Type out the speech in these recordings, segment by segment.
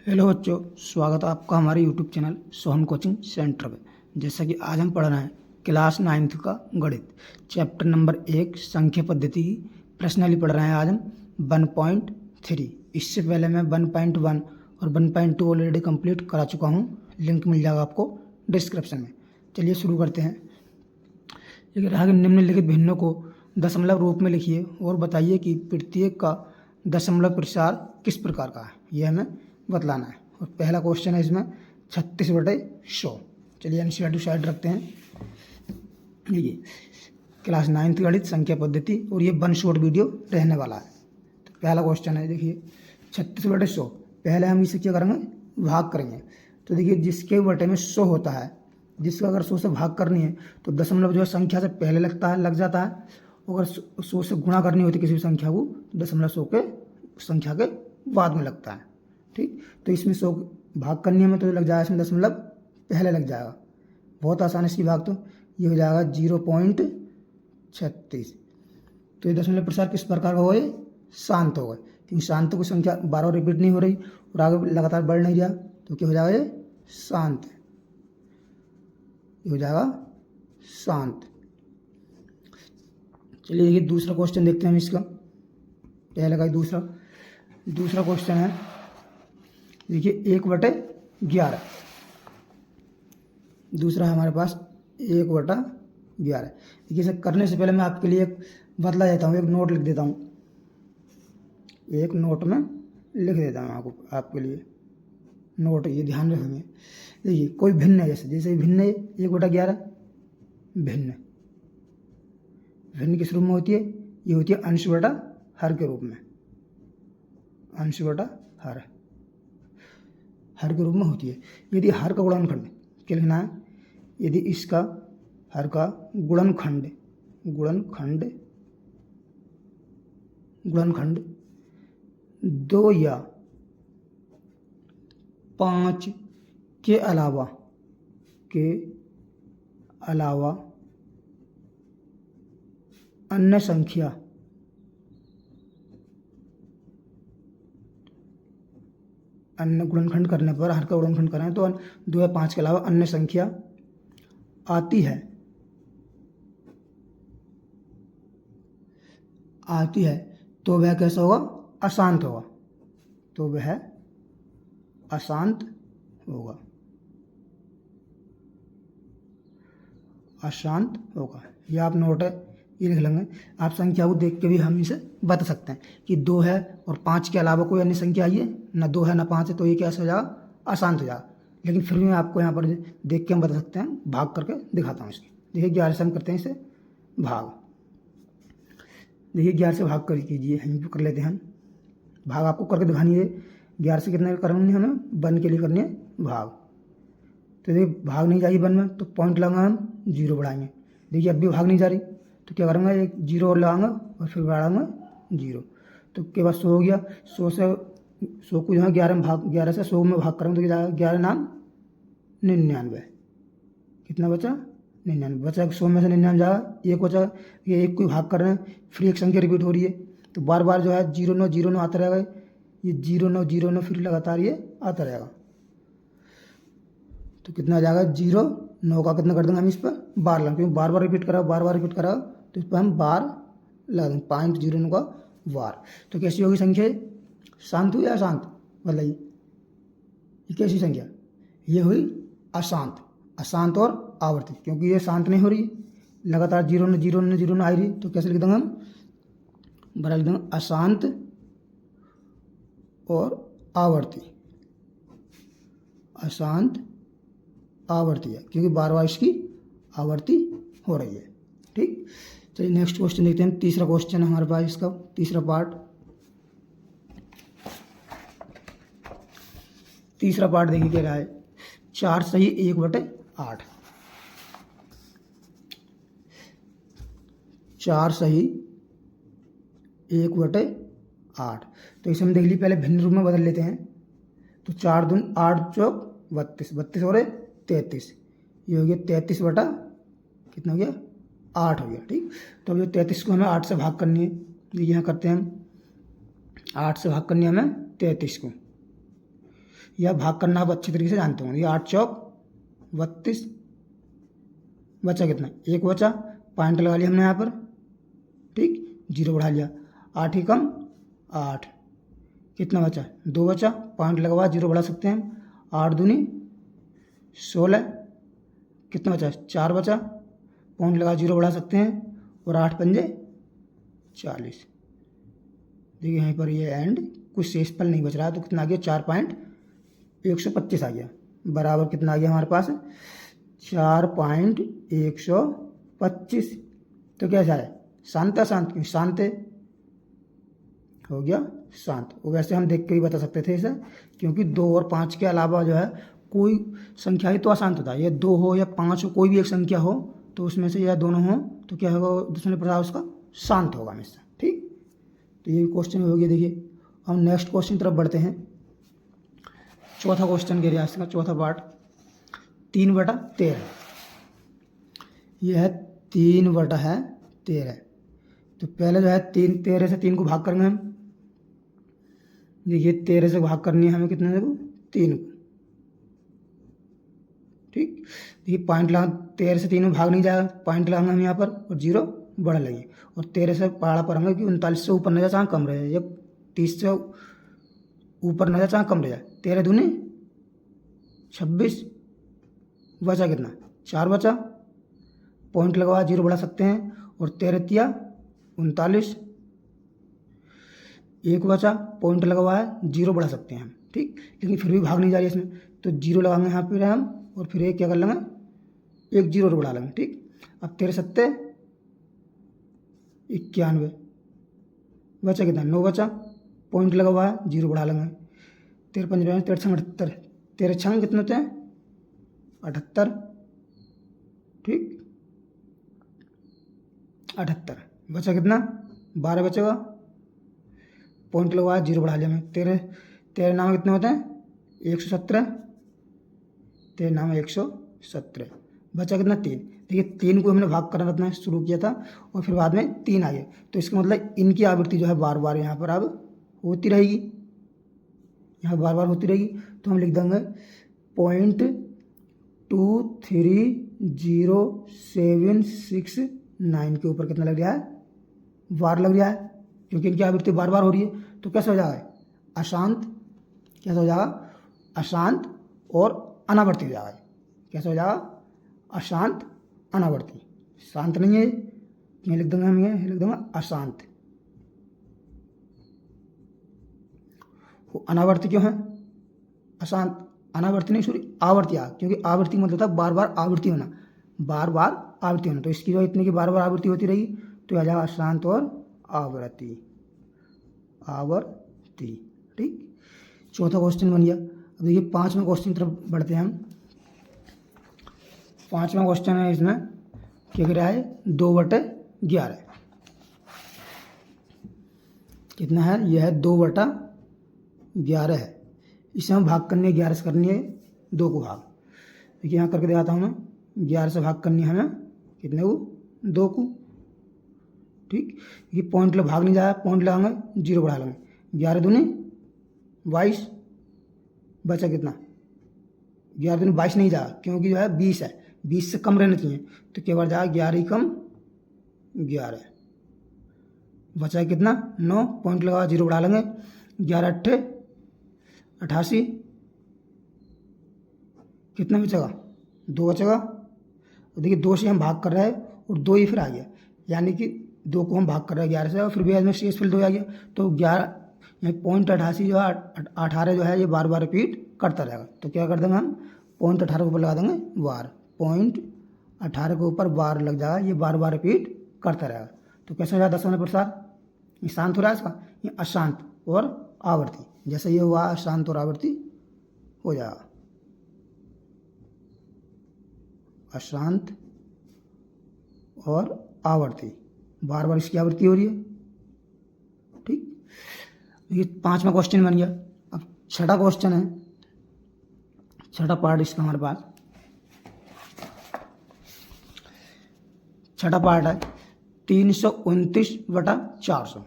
Hello बच्चों, स्वागत है आपका हमारे YouTube channel Sohan coaching centre में। जैसा कि आज हम पढ़ रहे हैं क्लास 9th का गणित चैप्टर नंबर 1 संख्या पद्धति की प्रश्नावली पढ़ रहे हैं। आज हम 1.3। इससे पहले मैं 1.1 और 1.2 ऑलरेडी कंप्लीट करा चुका हूँ। लिंक मिल जाएगा आपको डिस्क्रिप्शन में। चलिए शुरू करते हैं। ये रहा कि निम्नलिखित भिन्नों को दशमलव रूप में लिखिए और बताइए कि प्रत्येक का दशमलव प्रसार किस प्रकार का है, यह हमें बतलाना है। और पहला क्वेश्चन है इसमें 36/100। चलिए एनसीईआरटी साइड रखते हैं। देखिए क्लास 9th गणित संख्या पद्धति और ये 1 शॉर्ट वीडियो रहने वाला है। तो पहला क्वेश्चन है, देखिए 36/100। पहले हम इसे क्या करेंगे, भाग करेंगे। तो देखिए जिसके बटे में 100 होता है, जिसका अगर 100 से भाग करनी है तो दशमलव जो है संख्या से पहले लग जाता है। अगर 100 से गुणा करनी होती है किसी भी संख्या को, दशमलव 100 के संख्या के बाद में लगता है। ठीक, तो इसमें 100 भाग करनी है तो लग जाएगा, इसमें दशमलव पहले लग जाएगा। बहुत आसान है इसकी भाग। तो ये हो जाएगा 0.36। तो ये दशमलव प्रसार किस प्रकार का हो, ये शांत होगा, क्योंकि शांत की संख्या बार रिपीट नहीं हो रही और आगे लगातार बढ़ नहीं रहा। तो क्या हो जाएगा, ये शांत है, ये हो जाएगा शांत। चलिए देखिए दूसरा क्वेश्चन देखते हैं हम इसका। पहले का दूसरा क्वेश्चन है, देखिए 1/11। दूसरा है हमारे पास 1/11। देखिए इसे करने से पहले मैं आपके लिए एक बतला देता हूँ, एक नोट लिख देता हूँ। एक नोट में लिख देता हूँ आपके लिए नोट, ये ध्यान रखेंगे। देखिए कोई भिन्न है, जैसे भिन्न है 1/11। भिन्न किस रूप में होती है, ये होती है अंश बटा हर के रूप में। अंश बटा हर के रूप में होती है। यदि हर का गुणनखंड क्या लिखना है, यदि इसका हर का गुणनखंड 2 या 5 के अलावा अन्य संख्या अन्य गुणनखंड करने पर, हर का गुणनखंड करें तो 2 या 5 के अलावा अन्य संख्या आती है तो वह कैसा होगा, अशांत होगा। तो वह अशांत होगा। यह आप नोट है, ये लिख लेंगे। आप संख्या को देख के भी हम इसे बता सकते हैं कि 2 है और 5 के अलावा कोई अन्य संख्या आई है, ना 2 है ना 5 है, तो ये कैसे हो जाएगा, अशांत हो जाएगा। लेकिन फिर भी मैं आपको यहाँ पर देख के हम बता सकते हैं, भाग करके दिखाता हूँ इसकी। देखिए 11 से हम करते हैं इसे भाग। देखिए 11 से भाग कर कीजिए, हम कर लेते हैं भाग। आपको करके दिखानी है 11 से कितने करनी है, हमें 1 के लिए करनी है भाग। तो देखिए भाग नहीं जाएगी 1 में, तो पॉइंट लगाएंगे हम, 0 बढ़ाएंगे। देखिए अब भी भाग नहीं जा रही, तो क्या करेंगे, एक 0 और लगाएंगे और फिर बढ़ाएंगे 0। तो के बाद 100 हो गया। 100 को यहाँ 11 से 100 में भाग करेंगे तो क्या जाएगा, 11 नाम 99। कितना बचा, 99 बचा। 100 में से 99 जाएगा, 1 बचा। ये 1 को भाग कर रहे हैं, फिर एक संख्या रिपीट हो रही है, तो बार बार जो है 0 9 आता रहेगा। ये 0 9 फिर लगातार ये आता रहेगा। तो कितना आ जाएगा, 0 9 का कितना कर देंगे हम इस पर, बार लगाएंगे, क्योंकि बार बार रिपीट करा तो इस पर हम बार लगा देंगे। 0.09 का बार। तो कैसी होगी संख्या, शांत हुई या अशांत, बताइए। ये कैसी संख्या, ये हुई अशांत और आवर्ती, क्योंकि ये शांत नहीं हो रही, लगातार 0 9 आ रही। तो कैसे लिख देंगे हम, बड़ा लिख देंगे अशांत और आवर्ती। अशांत आवर्ती है, क्योंकि बार बार इसकी आवर्ती हो रही है। ठीक, चलिए नेक्स्ट क्वेश्चन देखते हैं। तीसरा क्वेश्चन है हमारे पास, इसका तीसरा पार्ट देखिए क्या रहा है, 4 सही 1/8। 4 सही 1/8। तो इसे हम देख लीजिए, पहले भिन्न रूप में बदल लेते हैं। तो 4 दूनी 8 चौक 32 और 33, ये हो गया 33 बटा कितना हो गया, 8 हो गया। ठीक, तो अब जो 33 को हमें 8 से भाग करनी है, यहाँ करते हैं हम 8 से भाग करनी है हमें 33 को। यह भाग करना आप अच्छी तरीके से जानते होंगे। ये 8 चौक 32, बचा कितना, 1 बचा, पॉइंट लगा लिया हमने यहाँ पर, ठीक, 0 बढ़ा लिया, 8 ही कम 8, कितना बचा, 2 बचा, पॉइंट लगवा 0 बढ़ा सकते हैं, 8 दूनी 16, कितना बचा, 4 बचा, पॉइंट लगा 0 बढ़ा सकते हैं, और 8 पंजे 40। देखिए यहीं पर ये एंड, कुछ शेषफल नहीं बच रहा, तो कितना आ गया, 4.125 आ गया, बराबर कितना आ गया हमारे पास, 4.125। तो कैसा है, शांत अशांत, क्योंकि शांत है, हो गया शांत। और वैसे हम देख के भी बता सकते थे इसे, क्योंकि 2 और 5 के अलावा जो है कोई संख्या ही तो अशांत होता है, ये 2 हो या 5 हो, कोई भी एक संख्या हो, तो उसमें से यह दोनों हो तो क्या होगा, दूसरे प्रकार उसका शांत होगा हमेशा, ठीक। तो ये क्वेश्चन हो गया। देखिए हम नेक्स्ट क्वेश्चन की तरफ बढ़ते हैं। चौथा क्वेश्चन के रियाज का चौथा पार्ट, 3/13। यह है 3/13। तो पहले जो है 13 से 3 को भाग करेंगे हम। देखिए 13 से भाग करनी है हमें, कितने देखो, 3 को, ठीक। देखिए पॉइंट लगा, 13 से 3 में भाग नहीं जाएगा, पॉइंट लगाएंगे हम यहाँ पर और 0 बढ़ लगे, और 13 से पहाड़ा पर होंगे कि 39 से ऊपर न जाए चाहे कम रह जाए, या 30 से ऊपर न जाए चाहे कम रह जाए। 13 दूनी 26, बचा कितना, 4 बचा, पॉइंट लगवा 0 बढ़ा सकते हैं, और 13 तिया 39, 1 बचा, पॉइंट लगवाया 0 बढ़ा सकते हैं हम, ठीक। लेकिन फिर भी भाग नहीं जा रही इसमें, तो 0 लगाएंगे यहाँ पर हम, और फिर एक क्या कर लेंगे, 1 0 और बढ़ा लेंगे, ठीक। अब 13 सत्ते 91, बचा कितना, 9 बचा, पॉइंट लगा हुआ है 0 बढ़ा लेंगे, 13 5 13 6 78, 13 6 कितने होते हैं, 78, ठीक, 78, बचा कितना, 12 बचेगा, पॉइंट लगवाया 0 बढ़ा लिया मैं, 13 नाम कितने होते हैं, 117, 13 नाम 117, बचा कितना, 3। देखिए 3 को हमने भाग करना शुरू किया था, और फिर बाद में 3 आ गया, तो इसका मतलब इनकी आवृत्ति जो है बार बार यहाँ पर अब होती रहेगी, यहाँ बार बार होती रहेगी। तो हम लिख देंगे 0.23069 के ऊपर कितना लग रहा है, बार लग रहा है, क्योंकि इनकी आवृत्ति बार बार हो रही है। तो कैसे हो जाएगा, अशांत, कैसे हो जाएगा, अशांत और अनावर्ती हो जाएगा। कैसे हो जाएगा, अशांत अनावर्ती, शांत नहीं है, ये लिख देंगे हम, ये लिख देंगे अशांत। वो अनावर्ती क्यों है, अशांत, अनावर्ती नहीं सॉरी आवर्ती आ, क्योंकि आवर्ती मतलब था बार बार आवृत्ति होना, बार बार आवृत्ति होना, तो इसकी जो इतने की बार बार आवृत्ति होती रहेगी, तो आ जाएगा अशांत और आवृत्ति, आवृत्ति, ठीक। चौथा क्वेश्चन बन गया। अब देखिए 5वां क्वेश्चन की तरफ बढ़ते हैं हम। 5वां क्वेश्चन है, इसमें क्या कह रहा है, 2/11 कितना है, यह है 2/11 है। इसे हम भाग करनी है, 11 से करनी है 2 को भाग। देखिए यहाँ करके दिखाता हूँ मैं, 11 से भाग करनी है हमें, कितने को, 2 को, ठीक। ये पॉइंट भाग नहीं जाएगा, पॉइंट लगाएंगे 0 बढ़ा लेंगे, 11 दूनी 22, बचा कितना, 11 दूनी 22 नहीं जाएगा, क्योंकि जो है 20 है, 20 से कम रहना चाहिए, तो केवल जाएगा 11 ही कम 11, बचा कितना, 9, पॉइंट लगा 0 बढ़ा लेंगे, 11 8 88, कितना बचेगा, 2 बचेगा। देखिए 2 से हम भाग कर रहे हैं, और 2 ही फिर आ गया, यानी कि 2 को हम भाग कर रहे हैं 11 से, और फिर भी इसमें शेषफल 2 आ गया, तो 11 यहाँ 0.88 जो है 18 जो है, ये बार बार रिपीट करता रहेगा। तो क्या कर देंगे हम, 0.18 के ऊपर लगा देंगे बार, 0.18 के ऊपर बार लग जाएगा, ये बार बार रिपीट करता रहेगा। तो कैसे हो जाएगा 10वें प्रसार, ये शांत हो रहा है इसका, ये अशांत और आवर्ती, जैसे ये हुआ अशांत और आवर्ती हो जाएगा, अशांत और आवर्ती, बार बार इसकी आवृत्ति हो रही है, ठीक। ये 5वां क्वेश्चन बन गया। अब 6ठा क्वेश्चन है, 6ठा पार्ट इसका हमारे पास, 6ठा पार्ट है 329/400।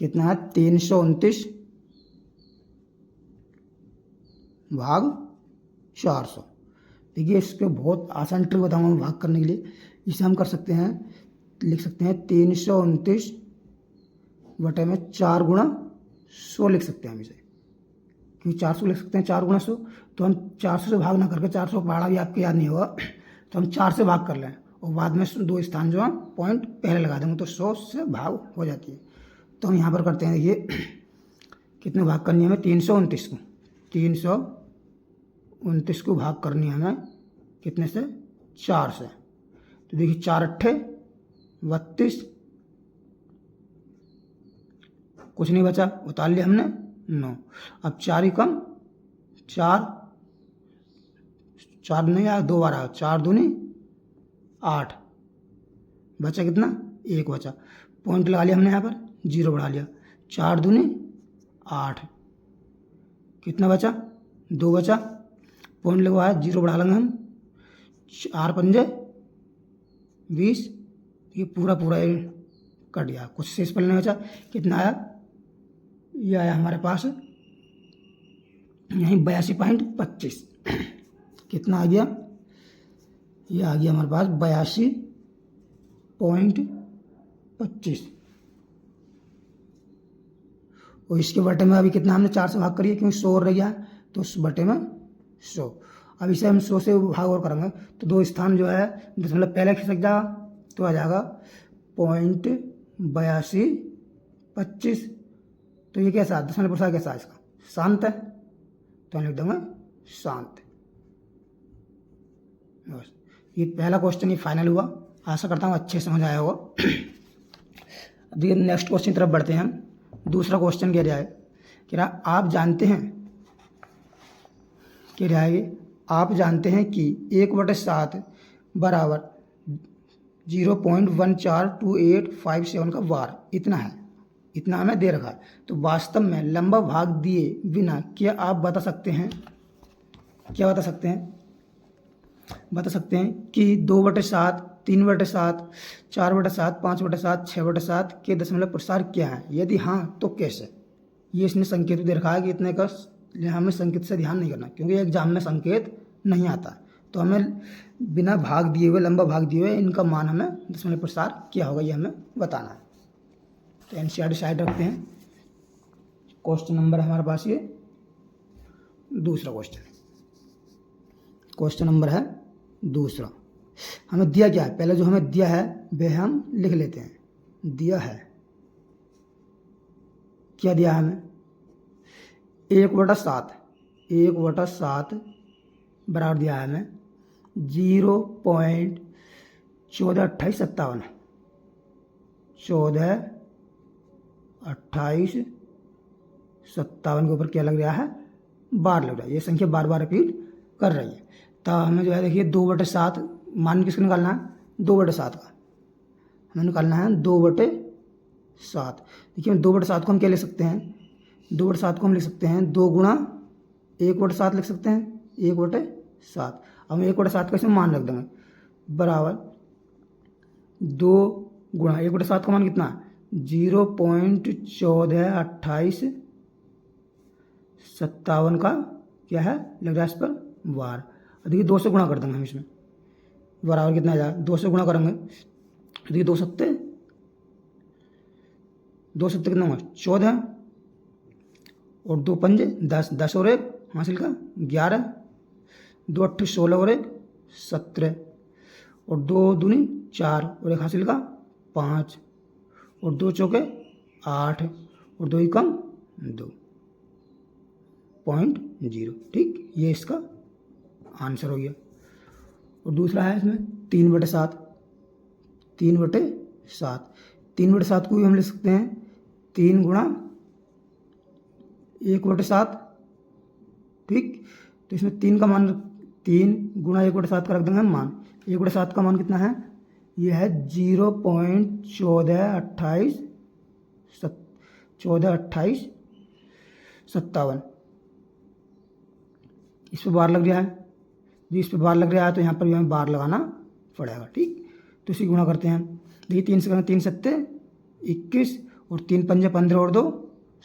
कितना है 329 भाग 400। देखिए इसके बहुत आसान ट्रिक बताऊंगा भाग करने के लिए। इसे हम कर सकते हैं, लिख सकते हैं 329 बटे में 4 गुणा 100 लिख सकते हैं हम इसे, क्योंकि 400 लिख सकते हैं 4 गुणा 100। तो हम 400 से भाग ना करके, 400 पढ़ा भी आपको याद नहीं होगा, तो हम 4 से भाग कर लें और बाद में 2 स्थान जो है पॉइंट पहले लगा देंगे तो 100 से भाग हो जाती है। तो हम यहाँ पर करते हैं, देखिए कितने भाग करनी है हमें 329 को, 329 को भाग करनी है हमें कितने से 4 से। तो देखिए 4 अट्ठे 32, कुछ नहीं बचा, उतार लिया हमने 9। अब 4 ही कम 4 नहीं आया, 2 बार आया, 4 दूनी 8, बचा कितना 1 बचा। पॉइंट लगा लिया हमने यहाँ पर, 0 बढ़ा लिया, 4 दूनी 8, कितना बचा 2 बचा। पॉइंट लगवाया, 0 बढ़ा लेंगे हम, 4 पंजे 20, ये पूरा ये कट गया, कुछ शेष पल नहीं बचा। कितना आया, ये आया हमारे पास यहीं 82.25। कितना आ गया, ये आ गया हमारे पास 82.25। और इसके बटे में अभी कितना हमने 4 से भाग करिए, क्योंकि 100 रह गया, तो उस बटे में 100। अब इसे हम 100 से भाग और करेंगे तो 2 स्थान जो है दशमलव पहले खिसक जाएगा, तो आ जाएगा 0.8225। तो ये कैसा दशमलव प्रसार कैसा है, इसका शांत है, तो हम लिख देंगे शांत। बस ये पहला क्वेश्चन ये फाइनल हुआ। आशा करता हूँ अच्छे समझ आया होगा। अब देखिए नेक्स्ट क्वेश्चन की तरफ बढ़ते हैं हम। दूसरा क्वेश्चन कह रहा है, आप जानते हैं, कह रहा है आप जानते हैं कि 1/7 बराबर 0.142857 का वार इतना है, इतना हमें दे रखा है। तो वास्तव में लंबा भाग दिए बिना क्या आप बता सकते हैं, क्या बता सकते हैं, बता सकते हैं कि 2/7, 3/7, 4/7, 5/7, 6/7 के दशमलव प्रसार क्या है? यदि हाँ तो कैसे? ये इसने संकेत दे रखा है कि इतने का, हमें संकेत से ध्यान नहीं करना, क्योंकि एग्जाम में संकेत नहीं आता। तो हमें बिना भाग दिए हुए, लंबा भाग दिए हुए इनका मान हमें दशमलव प्रसार क्या होगा ये हमें बताना है। तो एनसीईआरटी साइड रखते हैं। क्वेश्चन नंबर हमारे पास ये दूसरा क्वेश्चन नंबर है दूसरा। हमें दिया क्या है, पहले जो हमें दिया है वह हम लिख लेते हैं। दिया है, क्या दिया है हमें, 1/7 बराबर दिया है हमें 0.142857, 142857 के ऊपर क्या लग रहा है, बार लग रहा है। ये संख्या बार बार रिपीट कर रही है। तो हमें जो है देखिए 2/7 मान किसको निकालना है, 2/7 का हमें निकालना है 2/7। देखिए 2/7 को हम क्या ले सकते हैं, 2/7 को हम लिख सकते हैं 2 गुणा 1/7 लिख सकते हैं, 1/7। हम 1/7 का इसमें मान रख देंगे, बराबर 2 गुणा 1/7 का मान कितना, 0.142857 का क्या है लग रहा है इस पर वार। देखिए 2 से गुणा कर देंगे हम इसमें, बराबर कितना आ जाएगा, 2 से गुणा करेंगे। देखिए 2 सत्ते कितना होगा 14, और 2 पंजे 10, 10 और 1 हासिल का 11, 2 अट्ठे 16 और 1 17, और 2 दूनी 4 और 1 हासिल का 5, और 2 चौके 8, और 2 ही कम 2.0। ठीक, ये इसका आंसर हो गया। और दूसरा है इसमें 3/7, 3/7 को भी हम लिख सकते हैं 3 गुणा 1/7। ठीक, तो इसमें 3 का मान, 3 गुणा 1/7 का रख देंगे हम मान। 1/7 का मान कितना है, यह है 0.142857। इस पर बार लग रहा है, जो इस पर बार लग रहा है तो यहाँ पर भी हमें बार लगाना पड़ेगा। ठीक, तो इसी गुणा करते हैं हम। देखिए 3 से करेंगे 3 सत्ते 21, और 3 पंजे 15 और 2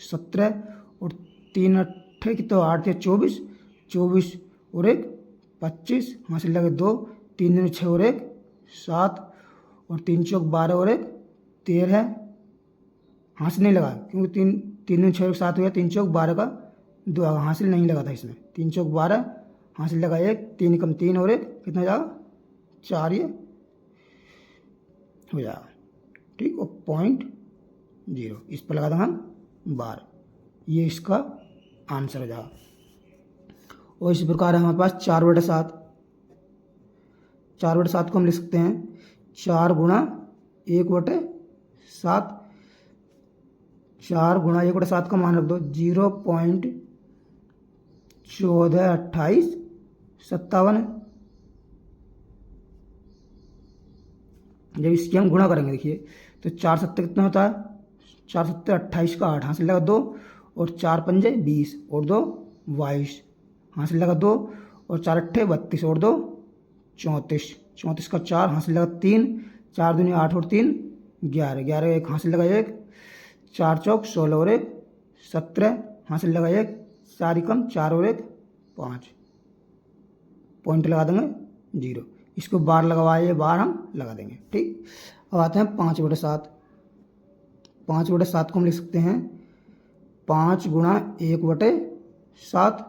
17 और 3 अट्ठे की तो 8 या 24, 24 और 1 25, हासिल लगे 2, 3 दूनी 6 और 1 7 और 3 चौक 12 और 1 13, हासिल नहीं लगा क्योंकि 3 दूनी 6 और 7 हो गया, 3 चौक 12 का 2 हासिल नहीं लगा था इसमें, 3 चौक 12 हासिल लगा 1, 3 कम 3 और 1 कितना जाएगा 4, ये हो जाएगा ठीक। और 0.0 इस पर लगा देंगे हम बार, ये इसका आंसर हो जाएगा। और इसी प्रकार हमारे पास 4/7, 4/7 को हम लिख सकते हैं 4 गुणा 1/7, 4 गुणा 1/7 का मान रख दो 0.142857। जब इसकी हम गुणा करेंगे देखिए तो 4 सत्ते कितना होता है, 4 सत्ते 28 का 8 हासिल लगा 2 और 4 पंजे 20 और 2 22 हासिल लगा 2 और 4 अट्ठे 32 और 2 34, 34 का 4 हासिल लगा 3, 4 दूनी 8 और 3 11, 11 1 हासिल लगा 1, 4 चौक 16 और 1 17 हासिल लगा 1, 4 कम 4 और 1 5, पॉइंट लगा देंगे 0। इसको बार लगवाए, बार हम लगा देंगे ठीक। अब आते हैं 5/7, 5/7 को हम लिख सकते हैं 5 गुणा 1/7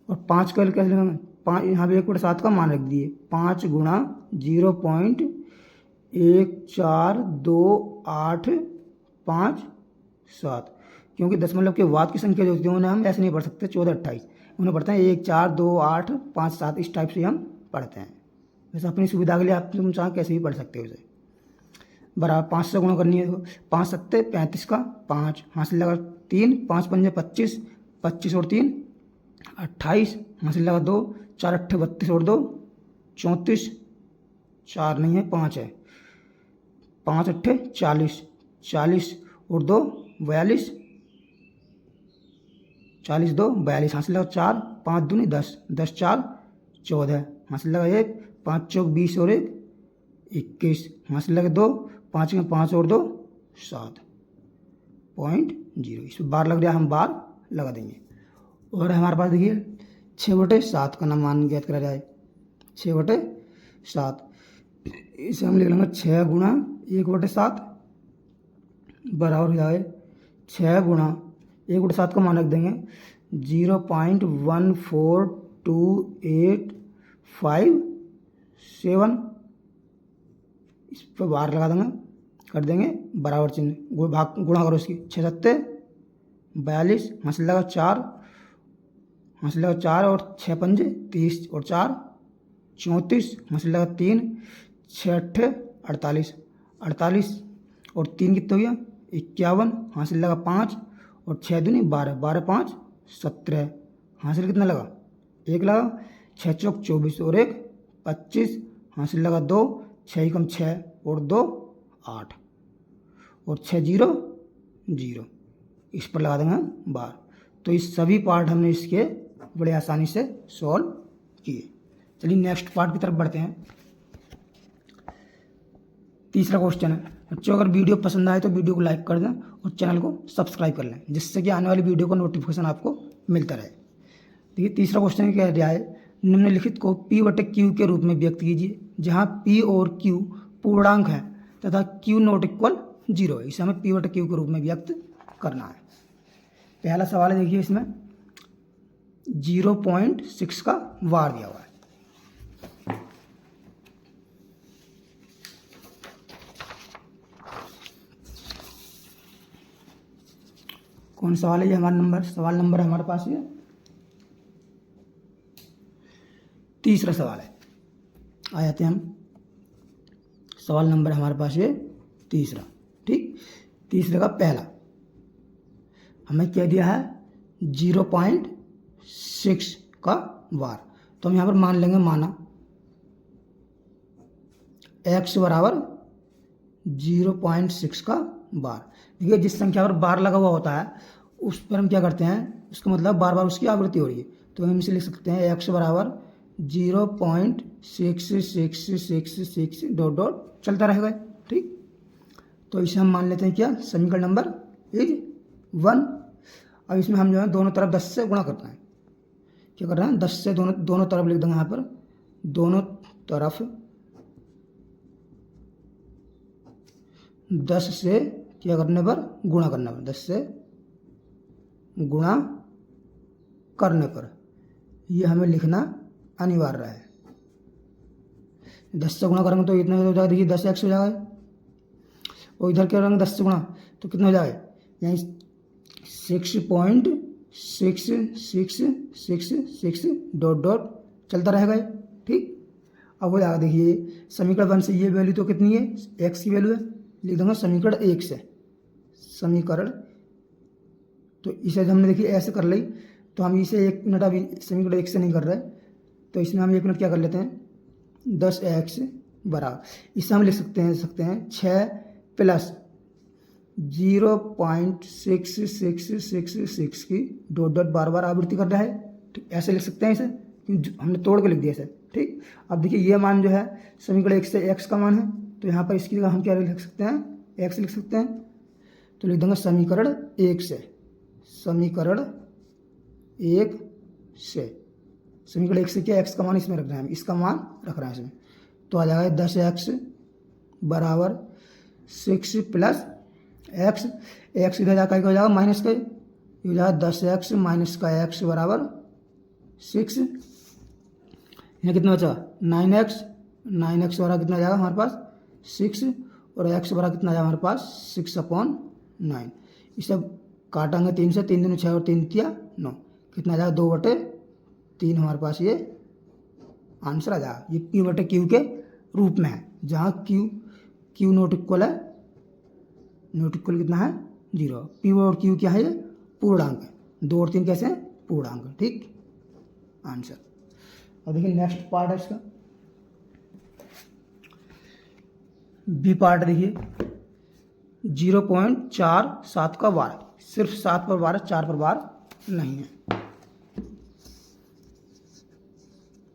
और 5 का कैसे लिखेंगे, 5 यहाँ पे 1/7 का मान रख दिए 5 गुणा 0.1428557, क्योंकि दशमलव के बाद की संख्या जो होती है उन्हें हम ऐसे नहीं पढ़ सकते 14 28, उन्हें पढ़ते हैं 1 4 2 8 5 7, इस टाइप से हम पढ़ते हैं। वैसे अपनी सुविधा के लिए आप तुम चाहे कैसे भी पढ़ सकते हो उसे। बराबर 5 से गुणा करनी है, 5 सत्ते 35 का 5 हासिल लगा 3, 5 पंजे 25, 25 और 3 28 हासिल लगा 2, 4 अट्ठे 32 और 2 34, 4 नहीं है 5 है, 5 अट्ठे 40, 40 और 2 42, 40 2 42 हासिल लगा 4, 5 दूनी 10, 10 4 14 हासिल लगा 1, 5 चौक 20 और 1 21 हासिल लगे 2, 5 में 5 और 2 7.0, इस पर बार लग रहा है हम बार लगा देंगे। और हमारे पास देखिए 6/7 का मान ज्ञात करा जाए, 6/7 इसे हम लिख लेंगे 6 गुणा 1/7 बराबर हो जाए 6 गुणा 1/7 का मान रख देंगे 0.1428557, इस पर बार लगा देंगे, कर देंगे बराबर चिन्ह, गुणा करो इसकी 6 सत्ते 42 हासिल लगा 4, हासिल लगा 4 और 6 पंजे 30 और 4 34 हासिल लगा 3, 6 अट्ठे 48, 48 और 3 कितना हो गया 51 हासिल लगा 5 और 6 दूनी 12, 12 5 17 हासिल कितना लगा 1 लगा, 6 चौक 24 और 1 25 हासिल लगा 2, 6 कम 6 और 2 8 और 6 0 0, इस पर लगा देंगे बार। तो इस सभी पार्ट हमने इसके बड़े आसानी से सॉल्व किए। चलिए नेक्स्ट पार्ट की तरफ बढ़ते हैं। तीसरा क्वेश्चन है, बच्चों अगर वीडियो पसंद आए तो वीडियो को लाइक कर दें और चैनल को सब्सक्राइब कर लें, जिससे कि आने वाली वीडियो का नोटिफिकेशन आपको मिलता रहे। देखिए तीसरा क्वेश्चन कह रहा है निम्नलिखित को P/Q के रूप में व्यक्त कीजिए, जहां P और Q पूर्णांक है तथा Q नॉट इक्वल 0 है। इसे हमें P/Q के रूप में व्यक्त करना है। पहला सवाल है, देखिए इसमें 0.6 का वार दिया हुआ है। कौन सवाल है ये हमारा सवाल नंबर हमारे पास ये तीसरा सवाल है। आ जाते हैं हम सवाल नंबर हमारे पास ये तीसरा, ठीक। तीसरे का पहला हमें क्या दिया है 0.6 का वार, तो हम यहाँ पर मान लेंगे माना x बराबर 0.6 का बार। देखिए जिस संख्या पर बार लगा हुआ होता है उस पर हम क्या करते हैं, उसका मतलब बार बार उसकी आवृत्ति हो रही है, तो हम इसे लिख सकते हैं x बराबर 0.666 डॉट डॉट चलता रहेगा, ठीक। तो इसे हम मान लेते हैं क्या, समीकरण नंबर इज 1। अब इसमें हम जो है दोनों तरफ 10 से गुणा करना है। क्या कर रहे हैं, 10 से दोनों तरफ लिख देंगे यहाँ पर, दोनों तरफ 10 से क्या करने पर, गुणा करने पर, 10 से गुणा करने पर ये हमें लिखना अनिवार्य है। 10 से गुणा करेंगे तो इतना हो जाएगा, देखिए 10x हो जाएगा, और इधर क्या करेंगे 10 से गुणा तो कितना हो जाएगा, यानी 6.6666 डॉट डॉट चलता रहेगा ये, ठीक। अब हो जाएगा, देखिए समीकरण 1 से ये वैल्यू तो कितनी है, x की वैल्यू है, लिख दूंगा समीकरण 1 से, समीकरण, तो इसे हमने देखिए ऐसे कर ली, तो हम इसे 1 मिनट अभी समीकरण 1 से नहीं कर रहे, तो इसमें हम 1 मिनट क्या कर लेते हैं, 10x बराबर, इसे हम लिख सकते हैं 6 प्लस 0.6666 की डॉट डॉट बार बार आवृत्ति कर रहा है, ठीक, ऐसे लिख सकते हैं इसे, क्योंकि हमने तोड़ के लिख दिया इसे, ठीक। अब देखिए ये मान जो है समीकरण 1 से x का मान है, तो यहाँ पर इसकी जगह हम क्या लिख सकते हैं, x लिख सकते हैं, तो लिख देंगे समीकरण 1 से, समीकरण 1 से, समीकरण 1 से क्या, x का मान इसमें रख रहे हैं हम, इसका मान रख रहे हैं इसमें, तो आ जाएगा 10x बराबर 6 प्लस x, x इधर जाकर हो जाएगा माइनस का, ये हो जाएगा 10x माइनस का x बराबर 6, यहाँ कितना बचा 9x, 9x बराबर कितना जाएगा हमारे पास 6, और x बराबर कितना जाएगा हमारे पास 6/9, इसे काटेंगे 3 से, 3 दूनी 6 और 3 तिया 9, कितना जाएगा 2/3 हमारे पास ये आंसर आ जाएगा। ये P/Q के रूप में है, जहाँ Q नॉट इक्वल है, नॉट इक्वल कितना है 0, P और Q क्या है, ये पूर्णांक है, 2 और 3 कैसे हैं पूर्णांक, ठीक आंसर। अब देखिए नेक्स्ट पार्ट है इसका, बी पार्ट देखिए 0.47 का वार, सिर्फ 7 पर वार है, 4 पर वार नहीं है।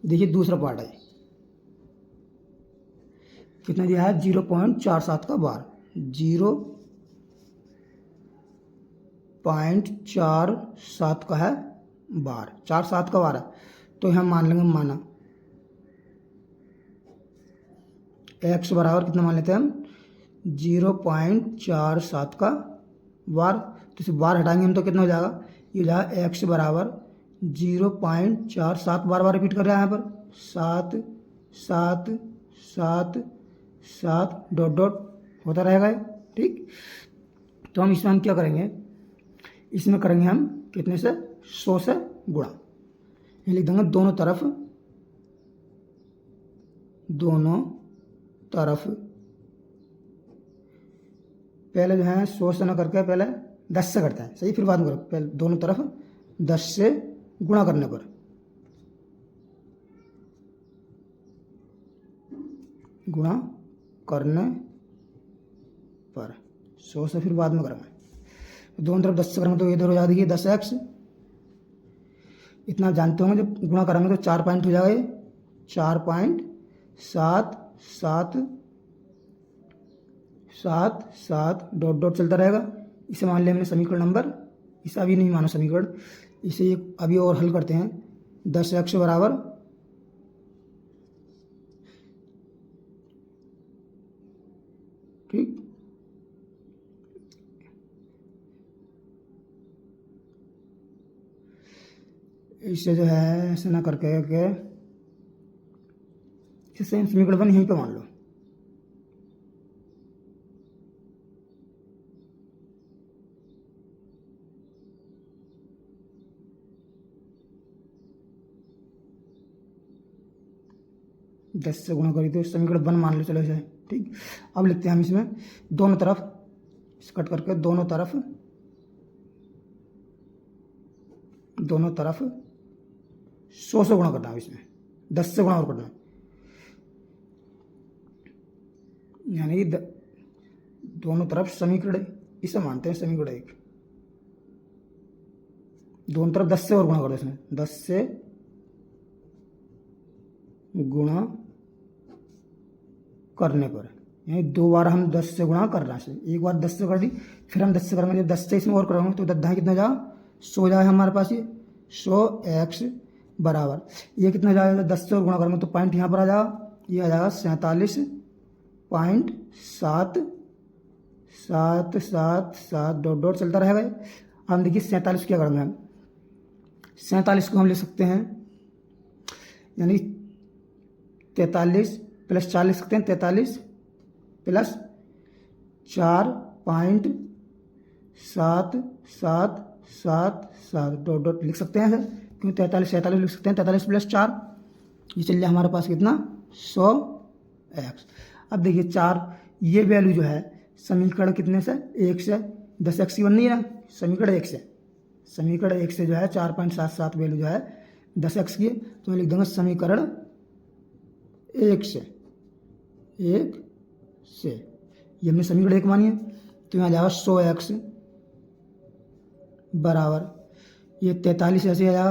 देखिए दूसरा पार्ट है, कितना दिया है 0.47 का वार, 0.47 का है बार, 4/7 का वार है, तो हम मान लेंगे, माना x बराबर कितना मान लेते हैं हम 0.47 का वार, तो इसे बार हटाएंगे हम तो कितना हो जाएगा, ये हो जाएगा x बराबर 0.47 बार बार रिपीट कर रहा है यहाँ पर, 7 7 7 7 डॉट डॉट होता रहेगा, ठीक। तो हम इसमें हम क्या करेंगे, इसमें करेंगे हम कितने से 100 से गुणा, ये लिख देंगे दोनों तरफ पहले जो है 100 से ना करके पहले 10 से करते हैं, सही, फिर बाद में करो, पहले दोनों तरफ 10 से गुणा करने पर, गुणा करने पर 100 से फिर बाद में करेंगे, दोनों तरफ 10 से करेंगे तो इधर हो जाएगी 10x, इतना जानते होंगे, जब गुणा करेंगे तो 4 पॉइंट हो जाएगा, 4.7 डॉट डॉट चलता रहेगा, इसे मान लिया हमने समीकरण नंबर, इसे अभी नहीं माना समीकरण, इसे अभी और हल करते हैं, 10x बराबर ठीक, इससे जो है ऐसे ना करके के सेम समीकरण बन यहीं पे मान लो, दस से गुणा करी तो समीकरण बन मान लो, चलो इसे, ठीक। अब लिखते हैं हम इसमें दोनों तरफ कट करके, दोनों तरफ 100 से गुणा करना है, इसमें 10 से गुणा और करना है, यानी कि दोनों तरफ समीकरण, इसे मानते हैं समीकरण 1, दोनों तरफ 10 से और गुणा करो, इसमें 10 से गुणा करने पर यानी 2 बार हम 10 से गुणा कर रहे हैं। एक बार 10 से कर दी, फिर हम 10 से करेंगे, जब 10 से इसमें और करेंगे तो 10 कितना जाएगा 100 जाएगा हमारे पास। ये 100x बराबर ये कितना जाएगा 10 से और गुणा करेंगे तो पॉइंट यहाँ पर आ जाएगा, ये आ जाएगा 47.777 डॉट डॉट चलता रहेगा। हम देखिए 47 क्या करेंगे, हम 47 को हम ले सकते हैं यानी 43 प्लस 4 ले सकते हैं, 43 प्लस 4.777 डॉट डॉट लिख सकते हैं सर, क्योंकि 43 47 लिख सकते हैं। 43 प्लस 4 ये चल जाए हमारे पास कितना 100x। अब देखिए 4 ये वैल्यू जो है समीकरण कितने से 1 से 10x की बन रही है ना, समीकरण 1 से जो है 4.77 वैल्यू जो है 10x की, तो मैं लिख दूंगा समीकरण 1 से ये हमने समीकरण 1 मानी है, तो यहाँ जाएगा 100x बराबर ये 43 ऐसे आ जाएगा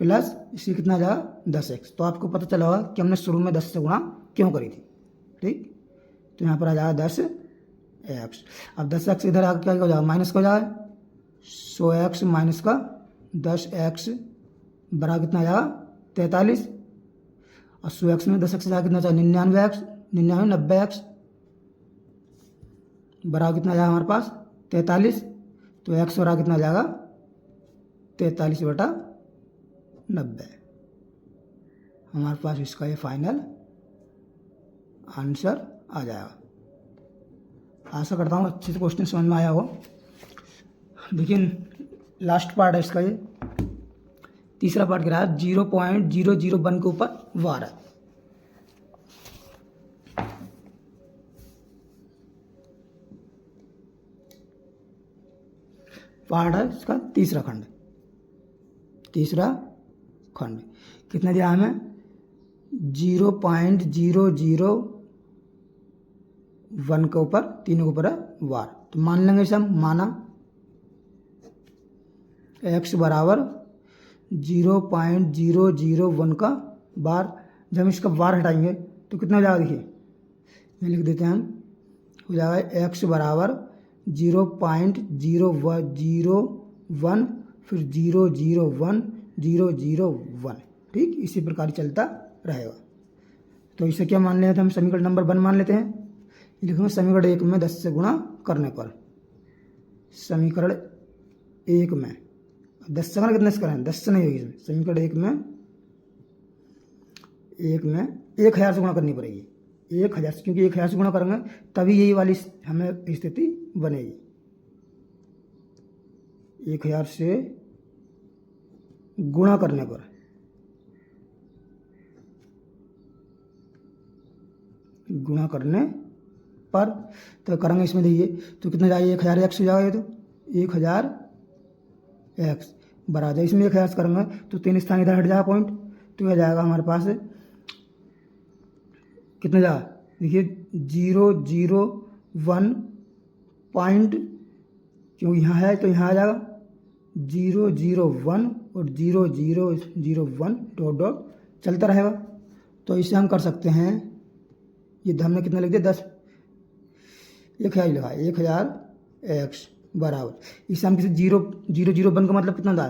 प्लस इसी कितना आ जाएगा 10x। तो आपको पता चला होगा कि हमने शुरू में 10 से गुणा क्यों करी थी, ठीक। तो यहाँ पर आ जाएगा 10x। अब 10x इधर आगे क्या हो जाएगा माइनस का हो जाएगा 100x माइनस का 10x बराबर कितना आ जाएगा 43, और 100x में 10x जाएगा कितना चाहिए 99x 90x बराबर कितना आ जाएगा हमारे पास 43, तो x बराबर कितना आ जाएगा 43/90। हमारे पास इसका ये फाइनल आंसर आ जाएगा। आशा करता हूँ अच्छे से क्वेश्चन समझ में आया हो। देखिए लास्ट पार्ट है इसका, ये तीसरा पार्ट कह रहा है 0.001 के ऊपर वार है। पार्ट है इसका तीसरा खंड कितना दिया हमें 0.001 के ऊपर तीनों के ऊपर है वार। तो मान लेंगे इसे हम, माना x बराबर 0.001 का बार। जब हम इसका बार हटाएंगे तो कितना हो जाएगा देखिए, ये लिख देते हैं हम, हो जाएगा x बराबर 0.001 फिर 001 ठीक, इसी प्रकार चलता रहेगा। तो इसे क्या मान लेते हैं हम, समीकरण नंबर 1 मान लेते हैं। लिखूंगा समीकरण 1 में 10 से गुणा करने पर, समीकरण 1 में 10 से गुणा कितने से करें 10 से नहीं होगी, समीकरण 1 में 1000 से गुणा करनी पड़ेगी, 1000 से, क्योंकि 1000 से गुणा करेंगे तभी यही वाली हमें स्थिति बनेगी। 1000 से गुणा करने पर तो करेंगे इसमें देखिए, तो कितना जाएगा 1000x हो जाएगा, तो 1000x बराबर, इसमें 1000 से करेंगे तो 3 स्थान इधर हट जाएगा पॉइंट, तो यह जाएगा हमारे पास कितना जाएगा देखिए 001 पॉइंट, क्योंकि यहाँ है तो यहाँ आ जाएगा 001 और 0001 डॉट डॉट चलता रहेगा। तो इसे हम कर सकते हैं, ये हमने कितना लिख दिया 10, 1000 लिखा 1000x बराबर, इसे हम किसी 001 का मतलब कितना था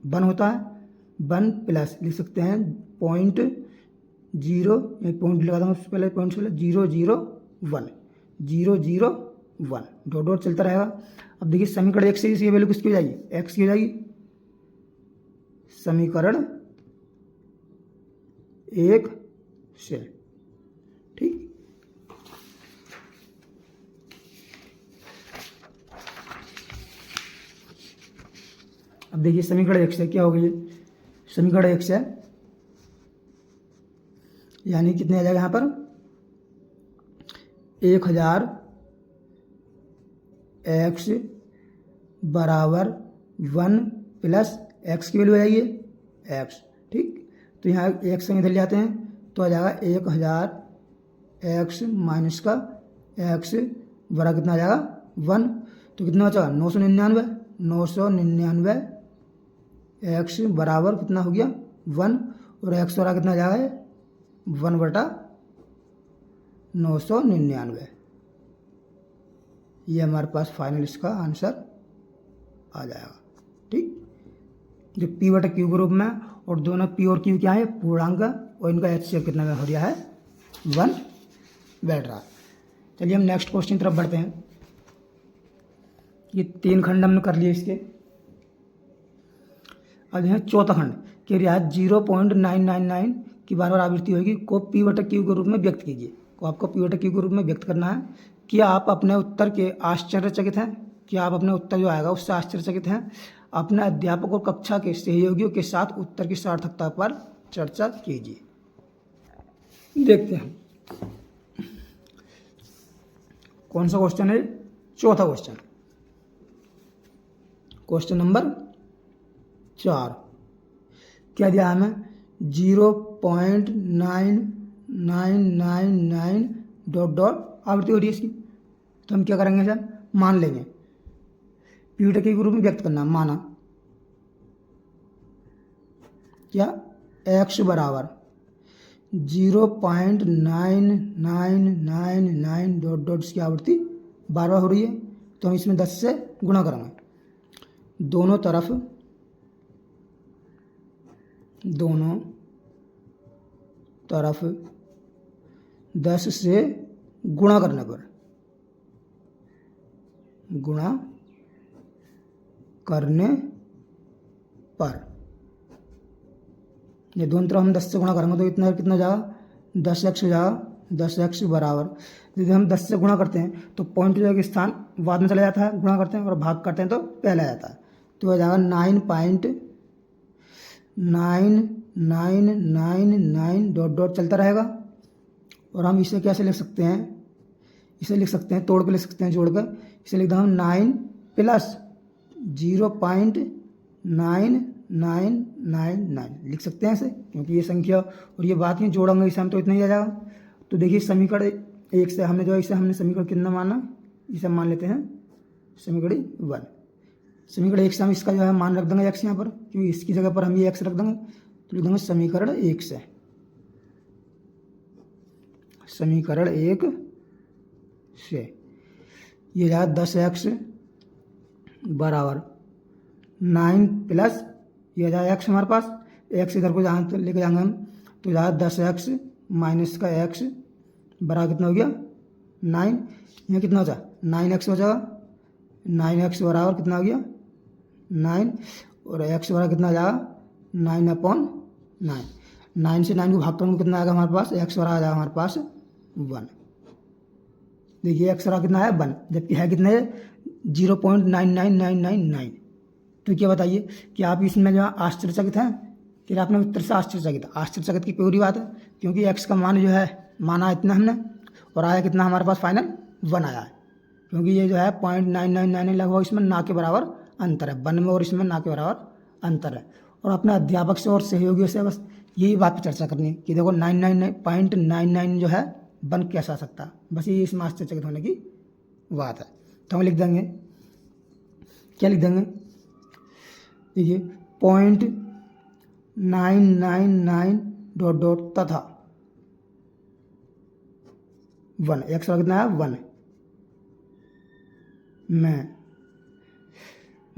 1 होता है, 1 प्लस लिख सकते हैं पॉइंट लगा दूँगा उससे पहले पॉइंट से पहले 001 डॉट डॉट चलता रहेगा। अब देखिए समीकरण 1 से ये वैल्यू किसकी हो जाएगी x की हो जाएगी, समीकरण 1 से, ठीक। अब देखिए समीकरण 1 से क्या हो गई, समीकरण 1 से यानी कितने आ जाएगा यहाँ पर 1000x बराबर 1 प्लस x की वैल्यू आ जाएगी x, ठीक। तो यहाँ x से इधर ले जाते हैं तो आ जाएगा 1000x माइनस का x बराबर कितना आ जाएगा 1, तो कितना बचा 999 x बराबर कितना हो गया 1, और x बराबर कितना आ जाएगा 1/999। ये हमारे पास फाइनल इसका आंसर आ जाएगा। ठीक, जो पी बटा क्यू ग्रुप में और दोनों पी और क्यू क्या है पूर्णांक और इनका HCF कितना हो रहा है 1 बैठ रहा। चलिए हम नेक्स्ट क्वेश्चन तरफ बढ़ते हैं। ये 3 खंड हमने कर लिए इसके। अब यहाँ चौथा खंड कि रियायत 0.999 की बार बार आवृत्ति होगी को पी बटा क्यू के रूप में व्यक्त कीजिए। को आपको पी बटा क्यू के रूप में व्यक्त करना है। क्या आप अपने उत्तर के आश्चर्यचकित हैं? क्या आप अपने उत्तर जो आएगा उससे आश्चर्यचकित हैं? अपने अध्यापक और कक्षा के सहयोगियों के साथ उत्तर की सार्थकता पर चर्चा कीजिए। देखते हैं कौन सा क्वेश्चन है। चौथा क्वेश्चन, क्वेश्चन नंबर 4। क्या दिया है हमें 0.9999 डॉट डॉट आवृत्ति हो रही है इसकी। तो हम क्या करेंगे सर, मान लेंगे पी बटा क्यू के रूप में व्यक्त करना। माना क्या x बराबर 0.9999 डॉट डॉट इसकी आवृत्ति बार बार हो रही है। तो हम इसमें 10 से गुणा करेंगे। दोनों तरफ 10 से गुणा करने पर ये दोनों तरफ हम 10 से गुणा करेंगे तो कितना जाएगा 10x हो जाएगा। 10x बराबर यदि हम 10 से गुणा करते हैं तो पॉइंट जो है स्थान बाद में चला जाता है, गुणा करते हैं और भाग करते हैं तो पहले आ जाता है। तो हो जाएगा 9.9999 डॉट डॉट चलता रहेगा। और हम इसे कैसे लिख सकते हैं, इसे लिख सकते हैं तोड़ के लिख सकते हैं, जोड़ कर इसे लिख दो हम 9 प्लस 0.9999 लिख सकते हैं ऐसे, क्योंकि ये संख्या और ये बात ही जोड़ेंगे इसे हम तो इतना ही आ जाएगा। तो देखिए समीकरण 1 से हमने जो इसे हमने समीकरण कितना माना, इसे मान लेते हैं समीकरण 1। समीकरण 1 से हम इसका जो है मान रख देंगे x यहाँ पर, क्योंकि इसकी जगह पर हम ये x रख देंगे। तो लिख देंगे समीकरण 1 से, समीकरण 1 से ये जाए 10x बराबर 9 प्लस ये जाए x हमारे पास, x इधर को जहाँ तो लेके जाएंगे हम, तो जाए 10x माइनस का x बराबर कितना हो गया 9। यहाँ कितना हो जाए 9x हो जाएगा। 9x बराबर कितना हो गया 9 और x बराबर कितना आ जाएगा 9/9। 9 से 9 को भाग करेंगे कितना आएगा हमारे पास, x बराबर आ जाएगा हमारे पास 1। देखिए x बराबर कितना है 1, जबकि है कितना है 0.99999। तो क्या बताइए कि आप इसमें जो आश्चर्यचकित हैं कि आपने उत्तर से आश्चर्यचकित की पूरी बात है, क्योंकि x का मान जो है माना इतना हमने और आया कितना हमारे पास फाइनल 1 आया है। क्योंकि ये जो है 0.999 लगभग इसमें ना के बराबर अंतर है, 1 में और इसमें ना के बराबर अंतर है। और अपने अध्यापक से और सहयोगियों से बस यही बात पर चर्चा करनी है कि देखो 999.99 जो है 1 कैसा आ सकता है, बस ये इसमें आश्चर्यचकित होने की बात है। तो हम लिख देंगे, क्या लिख देंगे, देखिए 0.999 डॉट डॉट तथा 1, x का कितना है 1 में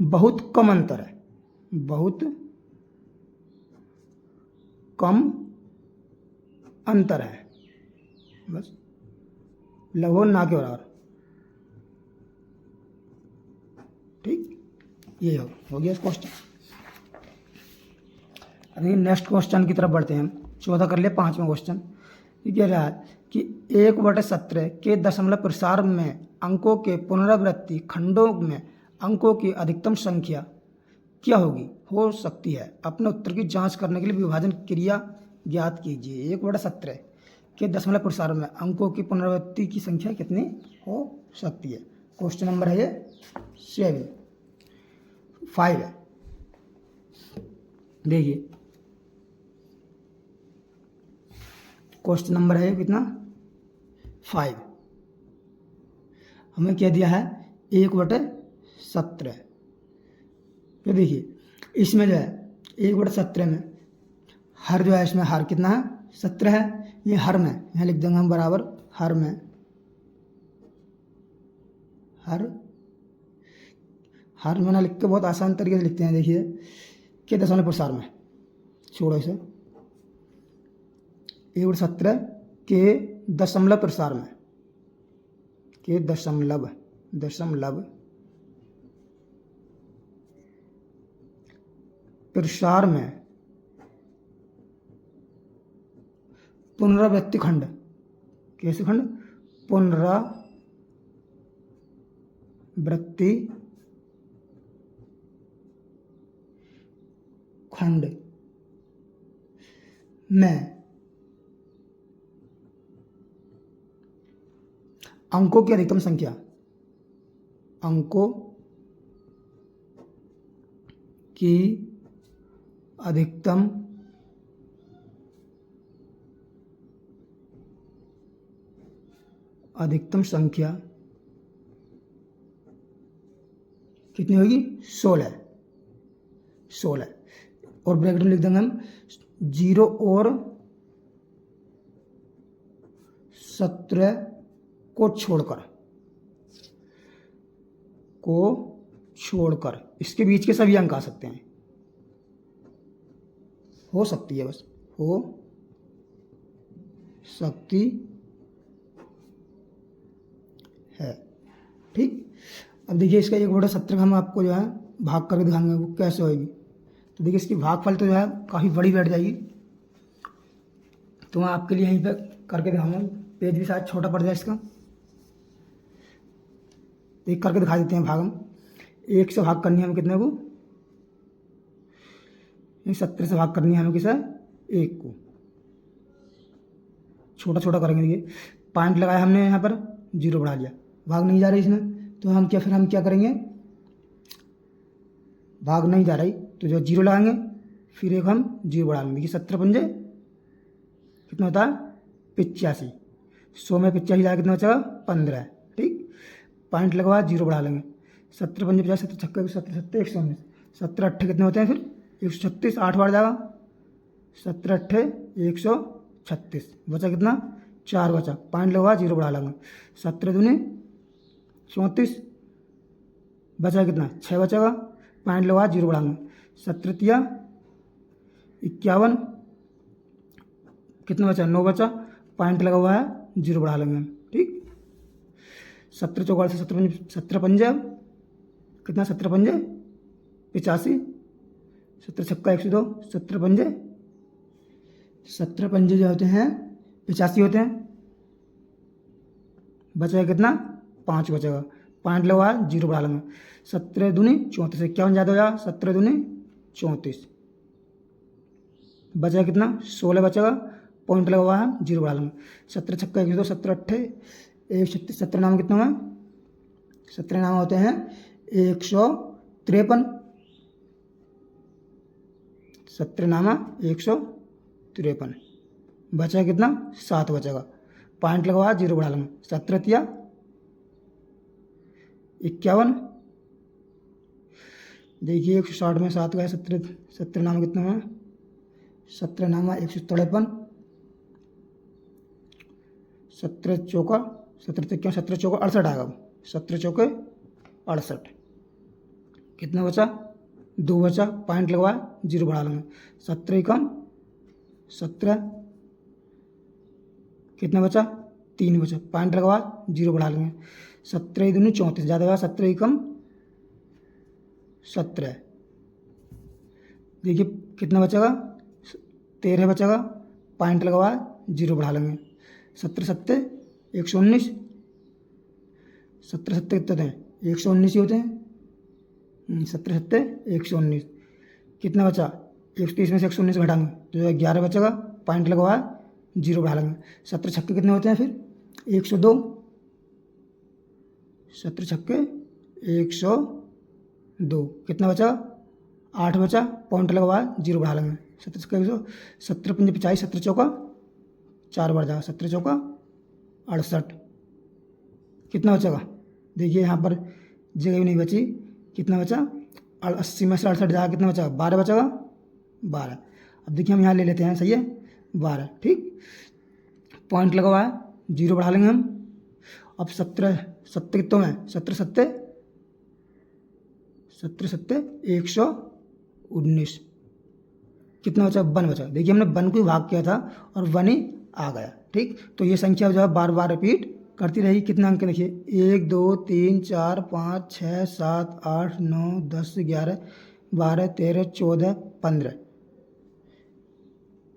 बहुत कम अंतर है, बहुत कम अंतर है, बस लगभग ना के बराबर। ठीक, ये हो गया क्वेश्चन। अभी नेक्स्ट क्वेश्चन की तरफ बढ़ते हैं हम। 14 कर लिए, 5वां क्वेश्चन ये कह रहा है कि 1/17 के दशमलव प्रसार में अंकों के पुनरावृत्ति खंडों में अंकों की अधिकतम संख्या क्या होगी हो सकती है। अपने उत्तर की जांच करने के लिए विभाजन क्रिया ज्ञात कीजिए। 1/17 के दशमलव प्रसार में अंकों की पुनरावृत्ति की संख्या कितनी हो सकती है। क्वेश्चन नंबर है ये 5 है। देखिए क्वेश्चन नंबर है कितना 5। हमें क्या दिया है 1/17। तो देखिए इसमें जो है 1/17 में हर जो है इसमें हर कितना है 17 है। ये हर में यहाँ लिख देंगे हम बराबर हर में हर हर मैंने लिख के बहुत आसान तरीके से लिखते हैं। देखिए के दशमलव प्रसार में, छोड़ो इसे, 1/17 के दशमलव प्रसार में, के दशमलव प्रसार में पुनरावृत्ति खंड, कैसे खंड, पुनरावृत्ति खंड में अंकों की अधिकतम संख्या, अंकों की अधिकतम संख्या कितनी होगी, 16 और ब्रैकेट में लिख देंगे हम 0 और 17 को छोड़कर इसके बीच के सभी अंक आ सकते हैं, हो सकती है, बस हो सकती है। ठीक, अब देखिए इसका 1/17 हम आपको जो है भाग करके दिखाएंगे वो कैसे होगी। तो देखिए इसकी भागफल तो जो है काफ़ी बड़ी बैठ जाएगी, तो मैं आपके लिए यहीं पे करके दिखाऊंगा, पेज भी शायद छोटा पड़ जाए इसका। एक करके दिखा देते हैं भाग हम। 1 से भाग करनी है हमें कितने को, 17 से भाग करनी है हमें किसे, 1 को। छोटा छोटा करेंगे। देखिए पॉइंट लगाया हमने यहाँ पर, 0 बढ़ा लिया, भाग नहीं जा रही इसमें, तो हम क्या करेंगे, भाग नहीं जा रही तो जो 0 लगाएंगे, फिर एक हम 0 बढ़ा लेंगे। देखिए 17 पंजे कितना होता है, 85, 100 में 85 जाए कितना बचेगा, 15। ठीक, पॉइंट लगवा 0 बढ़ा लेंगे, 17 पंजे 50, 17 छक्के 17 सत्ते 119, 17 अट्ठे कितने होते हैं फिर 136, 8 बार जाएगा, 17 अट्ठे 136, बचा कितना, 4 बचा, पॉइंट लगवा 0 बढ़ा लेंगे, 17 दूनी 34, बचा कितना, 6 बचेगा, पॉइंट लगवा 0 बढ़ाएंगे, 17 तिया 51, कितना बचा, 9 बचा, पॉइंट लगा हुआ है, 0 बढ़ा लेंगे। ठीक, 17 चौका से 17 पंजे कितना, 17 पंजे 85, 17 छक्का 102, 17 पंजे जो होते हैं 85 होते हैं, बचेगा कितना, 5 बचेगा, पॉइंट लगा 0 बढ़ा लेंगे, 17 दूनी 34, 51 ज़्यादा हो जाएगा, 17 दूनी 34, बचा कितना, 16 बचेगा, पॉइंट लगा हुआ है, 0 बढ़ा लेंगे, 17 छक्का 102, 17 अट्ठे 136, 17 नाम कितना हुआ, 17 नाम होते हैं 153, 17 नामा 153, बचा कितना, 7 बचेगा, पॉइंट लगा हुआ है, 0 बढ़ा लेंगे, 17 तिया 51, देखिए 160 में 7 गए, 17 नामा कितना हुआ, 17 नामा 153, 17 चौका 17 17 चौका 68 आएगा, 17 चौके 68, कितना बचा, 2 बचा, पॉइंट लगवा 0 बढ़ा लेंगे, 17 कम 17, कितना बचा, 3 बचा, पॉइंट लगवा 0 बढ़ा लेंगे, 17 दूनी 34, ज़्यादा हुआ, 17 कम 17, देखिए कितना बचेगा, 13 बचेगा, पॉइंट लगवा 0 बढ़ा लेंगे, 17 सत्ते 119, 17 सत्ते कितने होते हैं, 119 ही होते हैं, 17 सत्ते 119, कितना बचा, 130 में से 119 घटाएंगे तो 11 बचेगा, पॉइंट लगवा 0 बढ़ा लेंगे, 17 छक्के कितने होते हैं फिर 102, 17 छक्के 102, कितना बचा, 8 बचा, पॉइंट लगवा 0 बढ़ा लेंगे, 17 छक्के 100, 17 पंजे 50, 17 चौका 4 बार जाएगा, 17 चौका 68, कितना बचेगा, देखिए यहाँ पर जगह भी नहीं बची, कितना बचा, 80 में से 68 जाएगा, कितना बचा, 12 बचेगा, 12। अब देखिए हम यहाँ ले लेते हैं, सही है 12। ठीक, पॉइंट लगा हुआ है, 0 बढ़ा लेंगे हम। अब 17 सत्तर कितों में, 119, कितना बचा, 1 बचा। देखिए हमने 1 को ही भाग किया था और 1 ही आ गया। ठीक, तो ये संख्या जो है बार बार रिपीट करती रहेगी। कितने अंक देखिए, 1 2 3 4 5 6 7 8 9 10 11 12 13 14 15।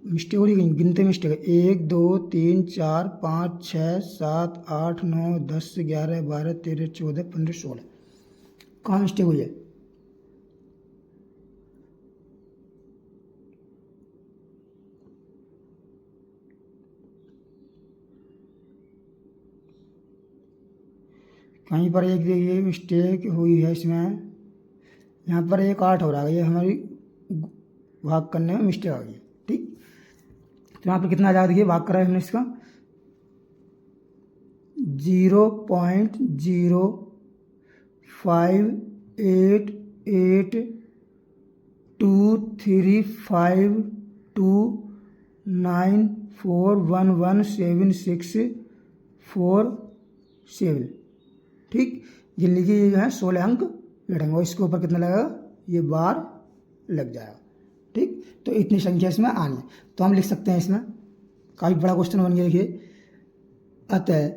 मिस्टेक हो रही है, गिनते मिस्टेक है। 1 2 3 4 5 6 7 8 9 10 11 12 13 14 15 16, कहाँ मिस्टेक हुई है? कहीं पर एक देखिए मिस्टेक हुई है इसमें, यहाँ पर एक 8 हो रहा है, ये हमारी भाग करने में मिस्टेक आ गई है। ठीक, तो यहाँ पर कितना आ जाएगा देखिए, भाग करा है हमने इसका 0.88235294117647। ठीक, ये लिखिए, ये जो है 16 अंक बैठेंगे और इसके ऊपर कितना लगेगा, ये बार लग जाएगा। ठीक, तो इतनी संख्या इसमें आनी है, तो हम लिख सकते हैं इसमें, काफ़ी बड़ा क्वेश्चन बन गया। देखिए, अतः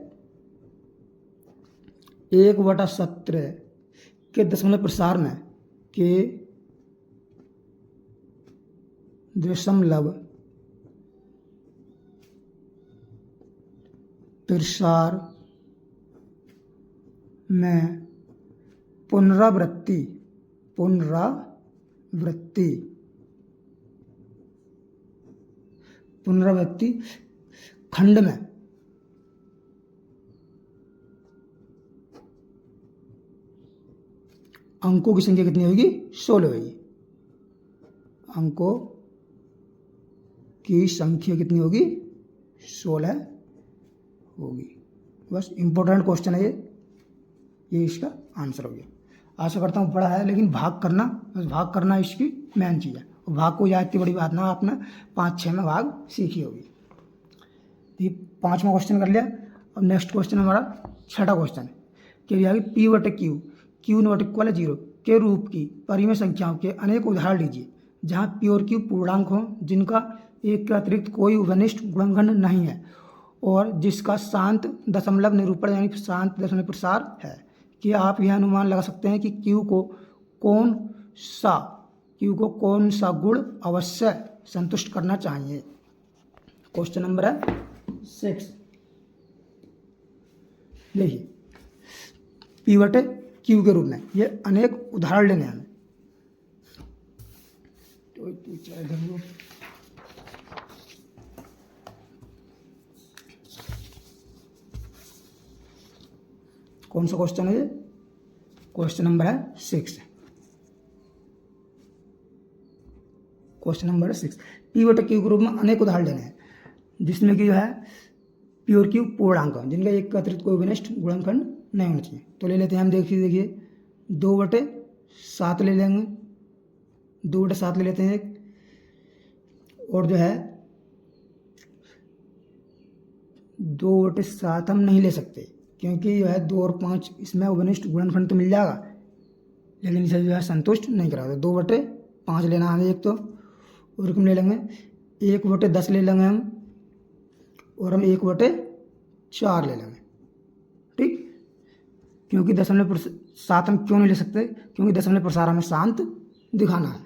1/17 के दशमलव प्रसार में, के दशमलव प्रसार में पुनरावृत्ति खंड में अंकों की संख्या कितनी होगी, 16 होगी। अंकों की संख्या कितनी होगी, 16 होगी। बस इंपॉर्टेंट क्वेश्चन है ये इसका आंसर हो गया। आशा करता हूँ पढ़ा है, लेकिन भाग करना, बस भाग करना इसकी मेन चीज़ है। भाग को याद, इतनी बड़ी बात ना, आपने 5-6 में भाग सीखी होगी। ये 5वां क्वेश्चन कर लिया। अब नेक्स्ट क्वेश्चन हमारा 6ठा क्वेश्चन कि Q नॉट इक्वल है 0 के रूप की परिमेय संख्याओं के अनेक उदाहरण लीजिए जहाँ P और Q पूर्णांक हों, जिनका एक के अतिरिक्त कोई उभयनिष्ठ गुणनखंड नहीं है और जिसका शांत दशमलव निरूपण यानी शांत दशमलव प्रसार है। कि आप यह अनुमान लगा सकते हैं कि Q को कौन सा गुण अवश्य संतुष्ट करना चाहिए। क्वेश्चन नंबर है 6। देखिए, P/Q के रूप में ये अनेक उदाहरण लेने हैं हमें। कौन सा क्वेश्चन है ये? क्वेश्चन नंबर है 6। क्वेश्चन नंबर 6, P/Q के रूप में अनेक उदाहरण लेने हैं जिसमें कि जो है P और Q पूर्णांक जिनका एक का अतिरिक्त कोई विनिष्ट गुणनखंड नहीं होना चाहिए। तो ले लेते हैं हम, देखिए 2/7 ले लेंगे, 2/7 ले लेते हैं एक, और जो है 2/7 हम नहीं ले सकते क्योंकि जो है 2 और 5 इसमें उभयनिष्ठ गुणनखंड तो मिल जाएगा, लेकिन इसे जो है संतुष्ट नहीं करा। 2/5 लेना हमें एक, तो और हम ले लेंगे 1/10 ले लेंगे हम, और हम 1/4 ले लेंगे। ठीक, क्योंकि दशमलव 7 हम क्यों नहीं ले सकते, क्योंकि दशमलव प्रसार हमें शांत दिखाना है।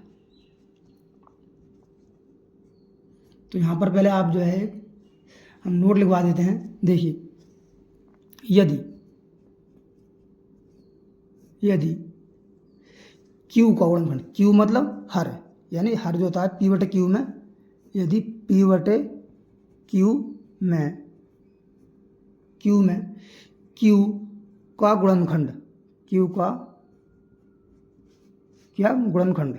तो यहाँ पर पहले आप जो है हम नोट लिखवा देते हैं। देखिए, यदि Q का गुणनखंड, Q मतलब हर, यानी हर जो होता है P/Q में, यदि P/Q में Q का गुणनखंड, Q का क्या गुणनखंड,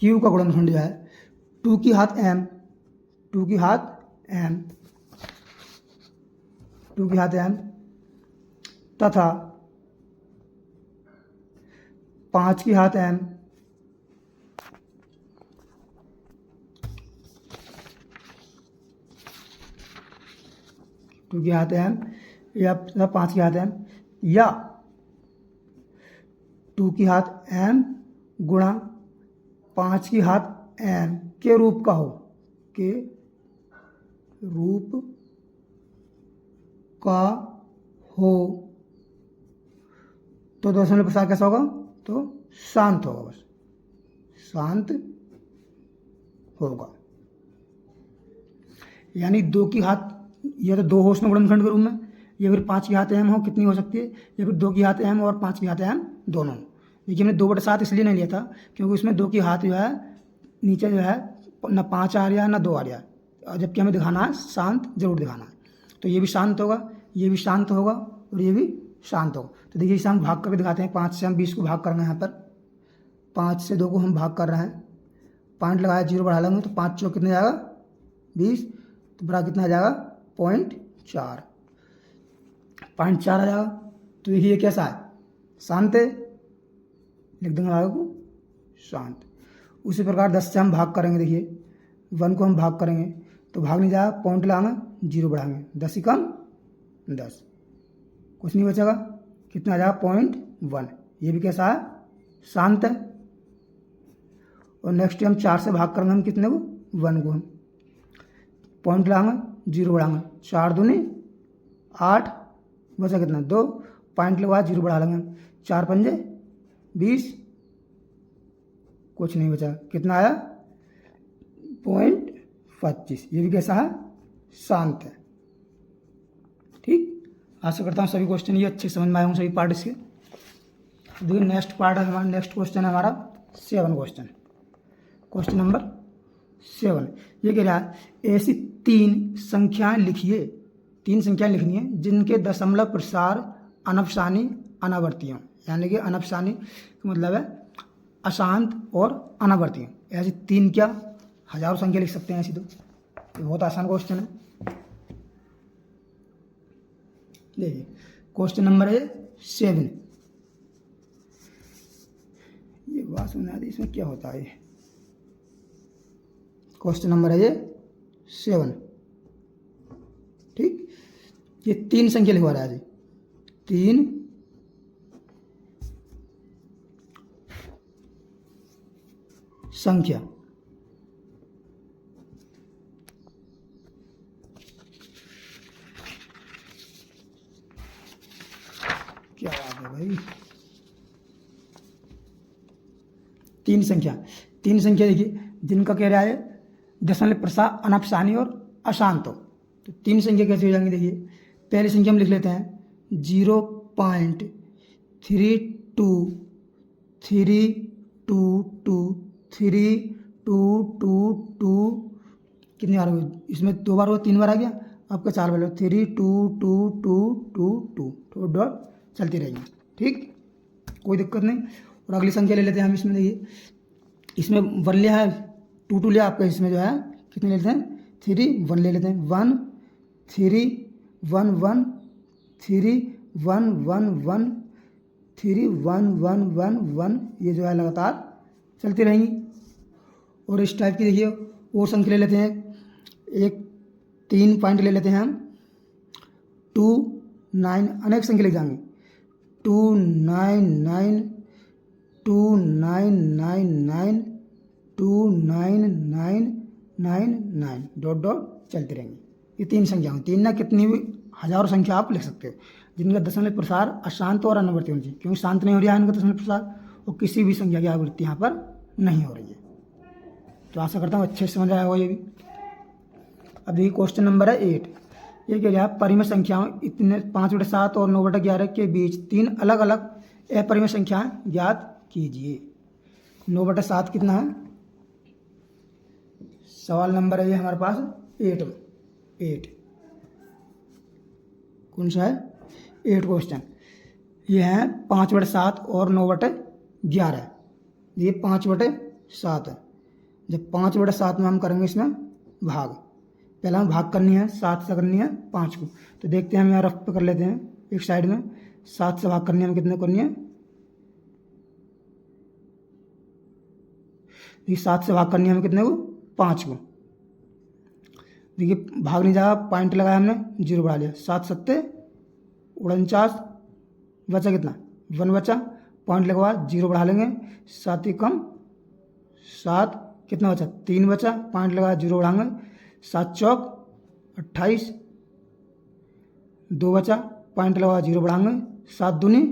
Q का गुणनखंड जो है 2 की घात m तथा 5 की घात m 2 की घात m या 5 की घात m या 2 की घात m गुणा 5 की घात m के रूप का हो, के रूप का हो, तो दशमलव प्रसार कैसा होगा? तो शांत होगा, बस शांत होगा। यानी 2 की घात, या तो 2 हो उसमें गुणनखंड के रूप में, या फिर 5 की घात m हो, कितनी हो सकती है, या फिर 2 की घात m और 5 की घात m दोनों। देखिए हमने 2/7 इसलिए नहीं लिया था क्योंकि उसमें 2 की घात जो है नीचे जो है ना 5 आ रहा है ना 2 आ रहा है, जबकि हमें दिखाना है शांत जरूर दिखाना है। तो ये भी शांत होगा, ये भी शांत होगा और ये भी शांत होगा। तो देखिए इसे हम भाग करके दिखाते हैं। 5 से हम 20 को भाग कर रहे हैं, यहाँ पर 5 से 2 को हम भाग कर रहे हैं, पॉइंट लगाया, 0 बढ़ा लेंगे तो 5 चौक कितने जाएगा 20, तो बड़ा कितना आ जाएगा 0.4 आ जाएगा। तो देखिए ये कैसा है, शांत है, लिख देंगे आगे को शांत। उसी प्रकार 10 से हम भाग करेंगे, देखिए 1 को हम भाग करेंगे तो भाग नहीं जाएगा, पॉइंट लगाएंगे 0 बढ़ाएंगे, 10 ही कम 10, कुछ नहीं बचेगा, कितना आ जाएगा 0.1। ये भी कैसा है, शांत है। और नेक्स्ट हम 4 से भाग करेंगे, हम कितने को 1 को, हम पॉइंट लगाएंगे 0 बढ़ाएंगे, 4 दूनी 8, बचा कितना 2, पॉइंट लगवा 0 बढ़ा लेंगे, 4 पंजे 20, कुछ नहीं बचा, कितना आया 0.25। ये भी कैसा है, शांत है। ठीक, आशा करता हूँ सभी क्वेश्चन ये अच्छे समझ में आए होंगे, सभी पार्ट इसके। देखिए नेक्स्ट पार्ट है हमारा, नेक्स्ट क्वेश्चन है हमारा 7 क्वेश्चन, क्वेश्चन नंबर 7। ये कह रहा है ऐसी 3 संख्याएं लिखिए, 3 संख्याएं लिखनी है जिनके दशमलव प्रसार अनफसानी अनावर्ती हों। यानी कि अनफसानी का मतलब है अशांत और अनावर्ती हों। ऐसी 3 क्या, हजारों संख्या लिख सकते हैं ऐसी। तो ये बहुत आसान क्वेश्चन है। देखिए क्वेश्चन नंबर है 7। ये बात सुना दी, इसमें क्या होता है। क्वेश्चन नंबर है ये 7। ठीक, ये 3 संख्या लिखवा रहा है जी, 3 संख्या। क्या बात है भाई, 3 संख्या देखिए जिनका कह रहा है दशमलव प्रसार अनफसानी और अशांत हो। तो 3 संख्या कैसे हो जाएंगे, देखिए पहली संख्या हम लिख लेते हैं 0.32232232 कितनी बार हुई, इसमें 2 बार हुआ, 3 बार आ गया, आपका 4 बार 322222 तो डॉट चलती रहेंगी। ठीक, कोई दिक्कत नहीं। और अगली संख्या ले लेते हैं हम, इसमें देखिए इसमें 1 लिया है, 2 लिया, आपका इसमें जो है कितने ले लेते हैं 3 1 ले लेते हैं, 1 3 1 1 3 1 1 1 3 1 1 1 1, ये जो है लगातार चलती रहेंगी। और इस टाइप की देखिए और संख्या ले लेते हैं, एक 3 पॉइंट ले लेते हैं हम, 2 9, अनेक संख्या लिख जाएंगे 2 9 9 2 9 9 9 2 9 9 9 9 डॉट डॉट चलती रहेंगी। ये 3 संख्या होंगी, 3 ना कितनी भी हजारों संख्या आप लिख सकते हो जिनका दशमलव प्रसार अशांत और अनावर्ती होनी चाहिए, क्योंकि शांत नहीं हो रहा है इनका दशमलव प्रसार और किसी भी संख्या की आवृत्ति यहाँ पर नहीं हो रही है। तो आशा करता हूँ अच्छे से समझ आया होगा ये भी। अब देखिए क्वेश्चन नंबर है 8। ये कह रहा है परिमेय संख्याओं इतने 5/7 और 9/11 के बीच 3 अलग अलग अपरिमेय संख्याएं ज्ञात कीजिए। 9/7 कितना है, सवाल नंबर है ये हमारे पास 8 कौन सा है 8 क्वेश्चन। ये है 5/7 और 9/11। ये 5/7 है। जब 5/7 में हम करेंगे इसमें भाग, पहला हम भाग करनी है 7 से करनी है 5 को। तो देखते हैं हम यहाँ रफ पे कर लेते हैं, एक साइड में 7 से भाग करनी है, हमें कितने करनी है, ये 7 से भाग करनी है हमें कितने को 5 को। देखिए भाग नहीं जाएगा, पॉइंट लगाया हमने, 0 बढ़ा लिया, 7 सत्ते 49, बचा कितना 1 बचा, पॉइंट लगवा 0 बढ़ा लेंगे, 7 ही कम 7, कितना बचा 3 बचा, पॉइंट लगा 0 बढ़ाएंगे, 7 चौक 28, 2 बचा, पॉइंट लगा 0 बढ़ाएंगे, 7 दूनी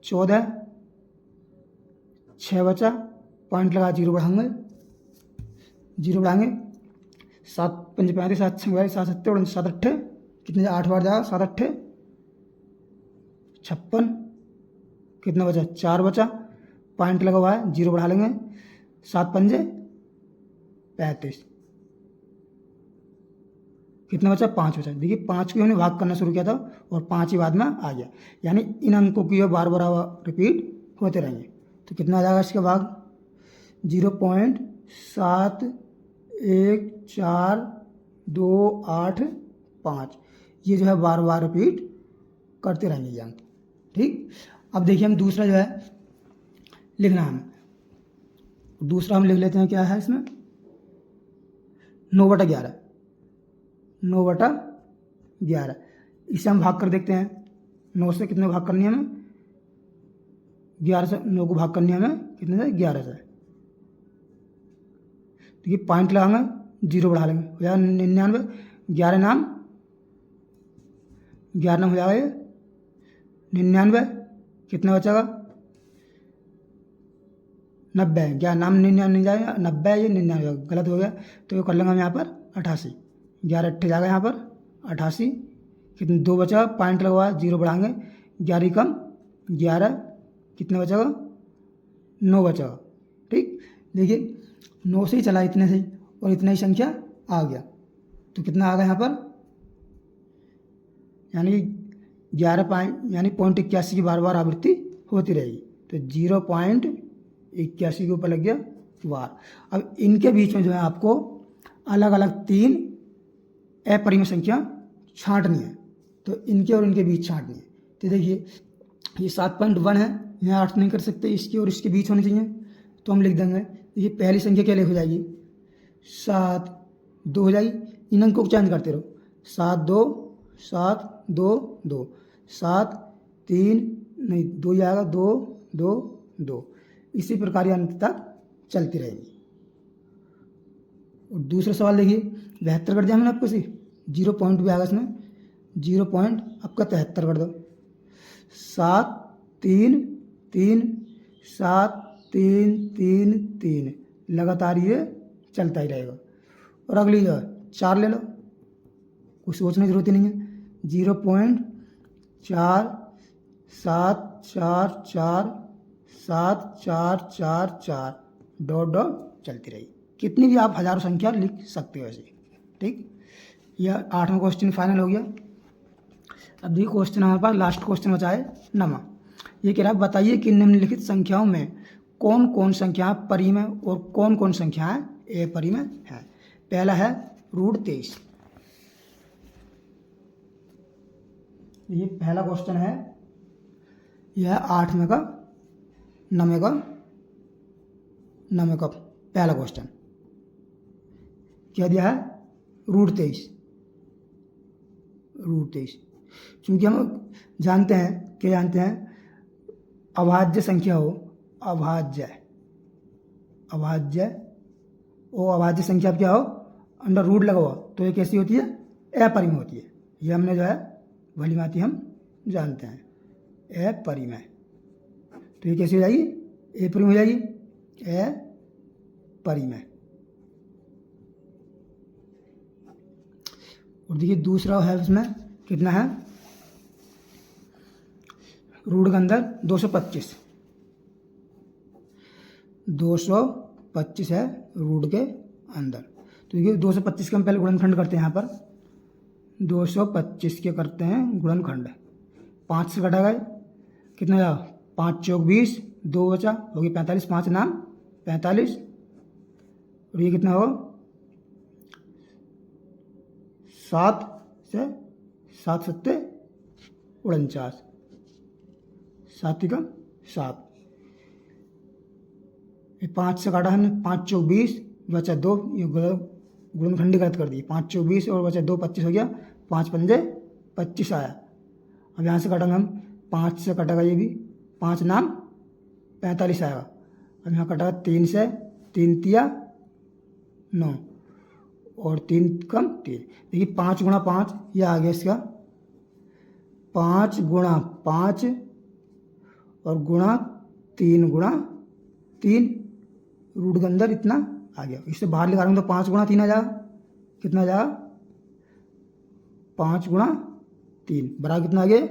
14, 6 बचा, पॉइंट लगा 0 बढ़ाएंगे, 0 बढ़ाएंगे, 7 पंच 35, 7 छः 7 सत्ते 7 अट्ठे कितने 8 बार जाएगा, 7 अट्ठे 56, कितना बचा 4 बचा, पॉइंट लगा हुआ है 0 बढ़ा लेंगे, 7 पंजे 35, कितना बचा 5 बचा। देखिए 5 को हमने भाग करना शुरू किया था और 5 ही बाद में आ गया, यानी इन अंकों की बार बार रिपीट होते रहेंगे। तो कितना आ जाएगा इसका भाग 0.714285, ये जो है बार बार रिपीट करते रहेंगे ये अंक। ठीक, अब देखिए हम दूसरा जो है लिखना है हमें, दूसरा हम लिख लेते हैं, क्या है इसमें 9/11, 9/11, इसे हम भाग कर देखते हैं। 9 से कितने भाग करनी है हमें, 11 से 9 को भाग करनी है हमें कितने से 11 से। देखिए पॉइंट लगाएंगे 0 बढ़ा लेंगे, हो जाएगा 99, 11 नाम 11 नाम हो जाएगा ये 99, कितना बचेगा 90, क्या नाम 99 नहीं जाएगा, 90 ये 99 गलत हो गया, तो ये कर लेंगे हम यहाँ पर 88, 11 अट्ठे जाएगा यहाँ पर 88, कितने 2 बचा, पॉइंट लगवा 0 बढ़ाएंगे, 11 कम 11, कितना बचेगा 9 बचेगा। ठीक, देखिए 9 से ही चला इतने से ही, और इतना ही संख्या आ गया, तो कितना आ गया यहाँ पर, यानी 11 पॉइंट यानी 0.81 की बार बार आवृत्ति होती रहेगी, तो 0.81 के ऊपर लग गया वार। अब इनके बीच में जो है आपको अलग अलग 3 अपरिमेय संख्या छांटनी है, तो इनके और इनके बीच छांटनी है। तो देखिए ये 7.1 है, यहाँ 8 नहीं कर सकते, इसके और इसके बीच होनी चाहिए, तो हम लिख देंगे, ये पहली संख्या क्या हो जाएगी 7 2 हो जाएगी, इन अंकों को चेंज करते रहो, 7 2 7 2 2 7 3 नहीं 2 जाएगा 2 2 2, इसी प्रकार ये अंत तक चलती रहेगी। और दूसरा सवाल देखिए 72 कर दिया हमने आपको, सी 0 पॉइंट भी आएगा इसमें, 0 पॉइंट आपका 73 कर दो, 7 3 3 7 3 3 3, लगातार ये चलता ही रहेगा। और अगली जो है 4 ले लो, कुछ सोचने की जरूरत ही नहीं है, 0.474447444 डॉट डॉट चलती रही, कितनी भी आप हजारों संख्या लिख सकते हो ऐसे। ठीक, यह 8वां क्वेश्चन फाइनल हो गया। अब देखिए क्वेश्चन हमारे पास लास्ट क्वेश्चन बचा है 9वां, ये कह रहा है बताइए कि निम्नलिखित संख्याओं में कौन कौन संख्याएं परिमेय और कौन कौन संख्याएं अपरिमेय हैं। पहला है √23, ये पहला क्वेश्चन है, यह 8वें का 9वें का पहला क्वेश्चन। क्या दिया है √23, क्योंकि हम जानते हैं अभाज्य संख्या हो, अभाज्य संख्या क्या हो अंडर रूट लगा हुआ, तो ये कैसी होती है अपरिमेय होती है। ये हमने जो है भली भांति हम जानते हैं अपरिमेय, तो ये कैसी हो जाएगी अपरिमेय हो जाएगी, अपरिमेय। और देखिए दूसरा है, उसमें कितना है रूट के अंदर 225 है रूट के अंदर, तो ये 225 का हम पहले गुणनखंड करते हैं। यहाँ पर 225 के करते हैं गुणनखंड, 5 से कटा गए कितना हुआ 5 चौक 20, 2 बचा होगी 45, 5 नाम 45, और ये कितना होगा 7 से 7 सत्ते 49, 7 का 7, 5 से काटा हमने 5 चौक 20 बचा 2, ये गुणनखंडी गलत कर दी, 5 24 और बचा 2 25 हो गया, 5 पंजे 25 आया। अब यहाँ से काटेंगे हम, 5 से कटेगा ये भी, 5 नाम 45 आएगा। अब यहाँ कटेगा 3 से, 3 तिया 9 और 3 कम 3। देखिए 5 गुणा 5 ये आ गया इसका, 5 गुणा 5 और गुणा 3 गुणा 3, रूट के अंदर इतना आ गया। इससे बाहर निकालेंगे तो 5 गुणा 3 आ जाएगा, कितना आ जाएगा 5 गुणा 3 बराबर कितना आ गया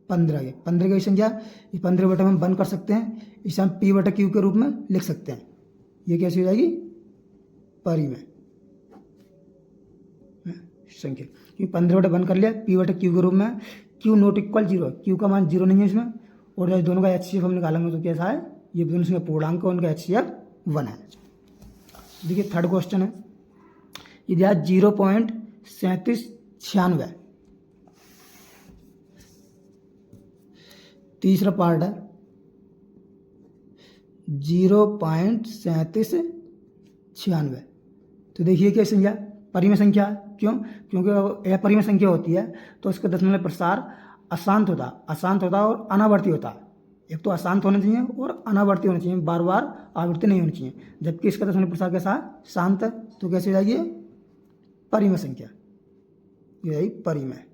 15 आ गया। 15 की संख्या ये 15 बटे में हम बंद कर सकते हैं, इसे हम P बटे Q के रूप में लिख सकते हैं। ये कैसी हो जाएगी परिमेय संख्या, क्योंकि 15 बटे बंद कर लिया, P बटे Q के रूप में। Q नॉट इक्वल 0, Q का मान 0 नहीं है इसमें। और जब दोनों का HCF हम निकालेंगे तो कैसा है, ये दोनों से पूर्णांक है, उनका HCF 1 है। देखिए थर्ड क्वेश्चन है, ये दिया 0.3796। तीसरा पार्ट है 0.3796। तो देखिए क्या संख्या परिमेय संख्या, क्यों? क्योंकि अपरिमेय संख्या होती है तो उसका दशमलव प्रसार अशांत होता है और अनावर्ती होता है। एक तो अशांत होना चाहिए और अनावर्ती होना चाहिए, बार बार आवृत्ति नहीं होनी चाहिए। जबकि इसका दशमलव प्रसार कैसा है, शांत है। तो कैसे हो जाएगी परिमेय संख्या, ये है परिमेय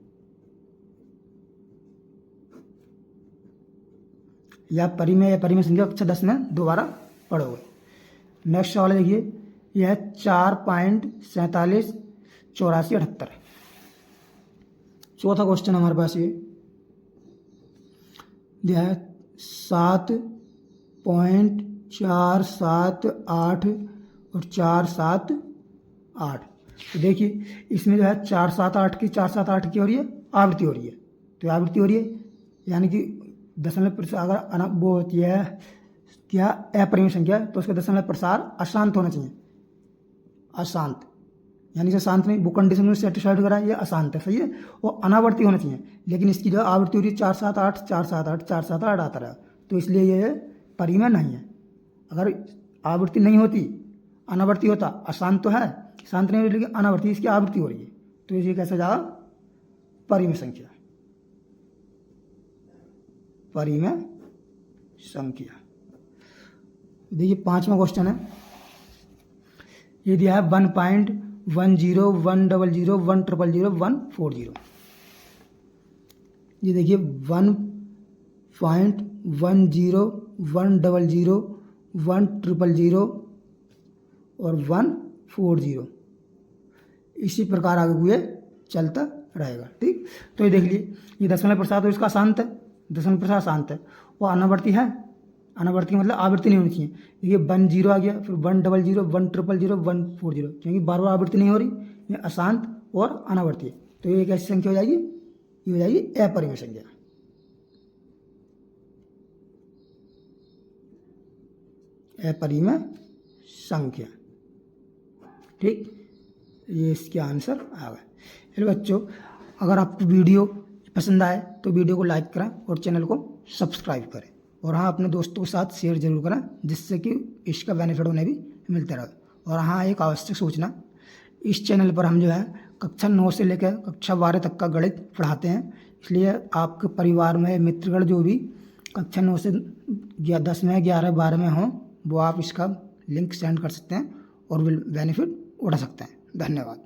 या परिमेय संख्या कक्षा 10 में दोबारा पढ़ोगे। नेक्स्ट सवाल देखिए, यह 4.478478। चौथा क्वेश्चन हमारे पास ये यह है 7.478 और 478। तो देखिए इसमें जो है 478 की हो रही है आवृत्ति हो रही है, तो आवृत्ति हो रही है यानी कि दशमलव प्रसार अगर वो होती है क्या अपरिमेय संख्या, तो उसका दशमलव प्रसार अशांत होना चाहिए। अशांत यानी कि शांत नहीं, वो कंडीशन में सेटिस्फाइड करा, ये अशांत है, सही है। और अनावर्ती होना चाहिए, लेकिन इसकी जो आवृत्ति हो रही है 478 478 478 आता रहा, तो इसलिए ये परिमेय नहीं है। अगर आवृत्ति नहीं होती, अनावर्ती होता, अशांत तो है, शांत नहीं हो रही लेकिन अनावर्ती, इसकी आवृत्ति हो रही है, तो ये कैसे जाएगा परिमेय संख्या, परिमेय संख्या। देखिए पांचवा क्वेश्चन है, ये दिया है 1.101010010001000140। ये देखिए 1.1010010000 और 140 इसी प्रकार आगे हुए चलता रहेगा। ठीक, तो ये देख लिए, ये दशमलव प्रसार तो इसका शांत है, दशमलव प्रसार शांत है। वो अनावर्ती है, अनावर्ती मतलब आवृत्ति नहीं होनी चाहिए। देखिए 10 आ गया, फिर 100 100 140, क्योंकि बार बार आवृत्ति नहीं हो रही, ये अशांत और अनावर्ती है। तो ये कैसी संख्या हो जाएगी, ये हो जाएगी अपरिमेय संख्या। अपरिमेय संख्या। ठीक, ये इसके आंसर आ गए। चलो बच्चों, अगर आपको वीडियो पसंद आए तो वीडियो को लाइक करें और चैनल को सब्सक्राइब करें, और हाँ अपने दोस्तों के साथ शेयर जरूर करें, जिससे कि इसका बेनिफिट उन्हें भी मिलता रहे। और हाँ एक आवश्यक सूचना, इस चैनल पर हम जो है कक्षा 9 से लेकर कक्षा 12 तक का गणित पढ़ाते हैं, इसलिए आपके परिवार में मित्रगण जो भी कक्षा 9 से 10 में 11 12 में हों, वो आप इसका लिंक सेंड कर सकते हैं और बेनिफिट उठा सकते हैं। धन्यवाद।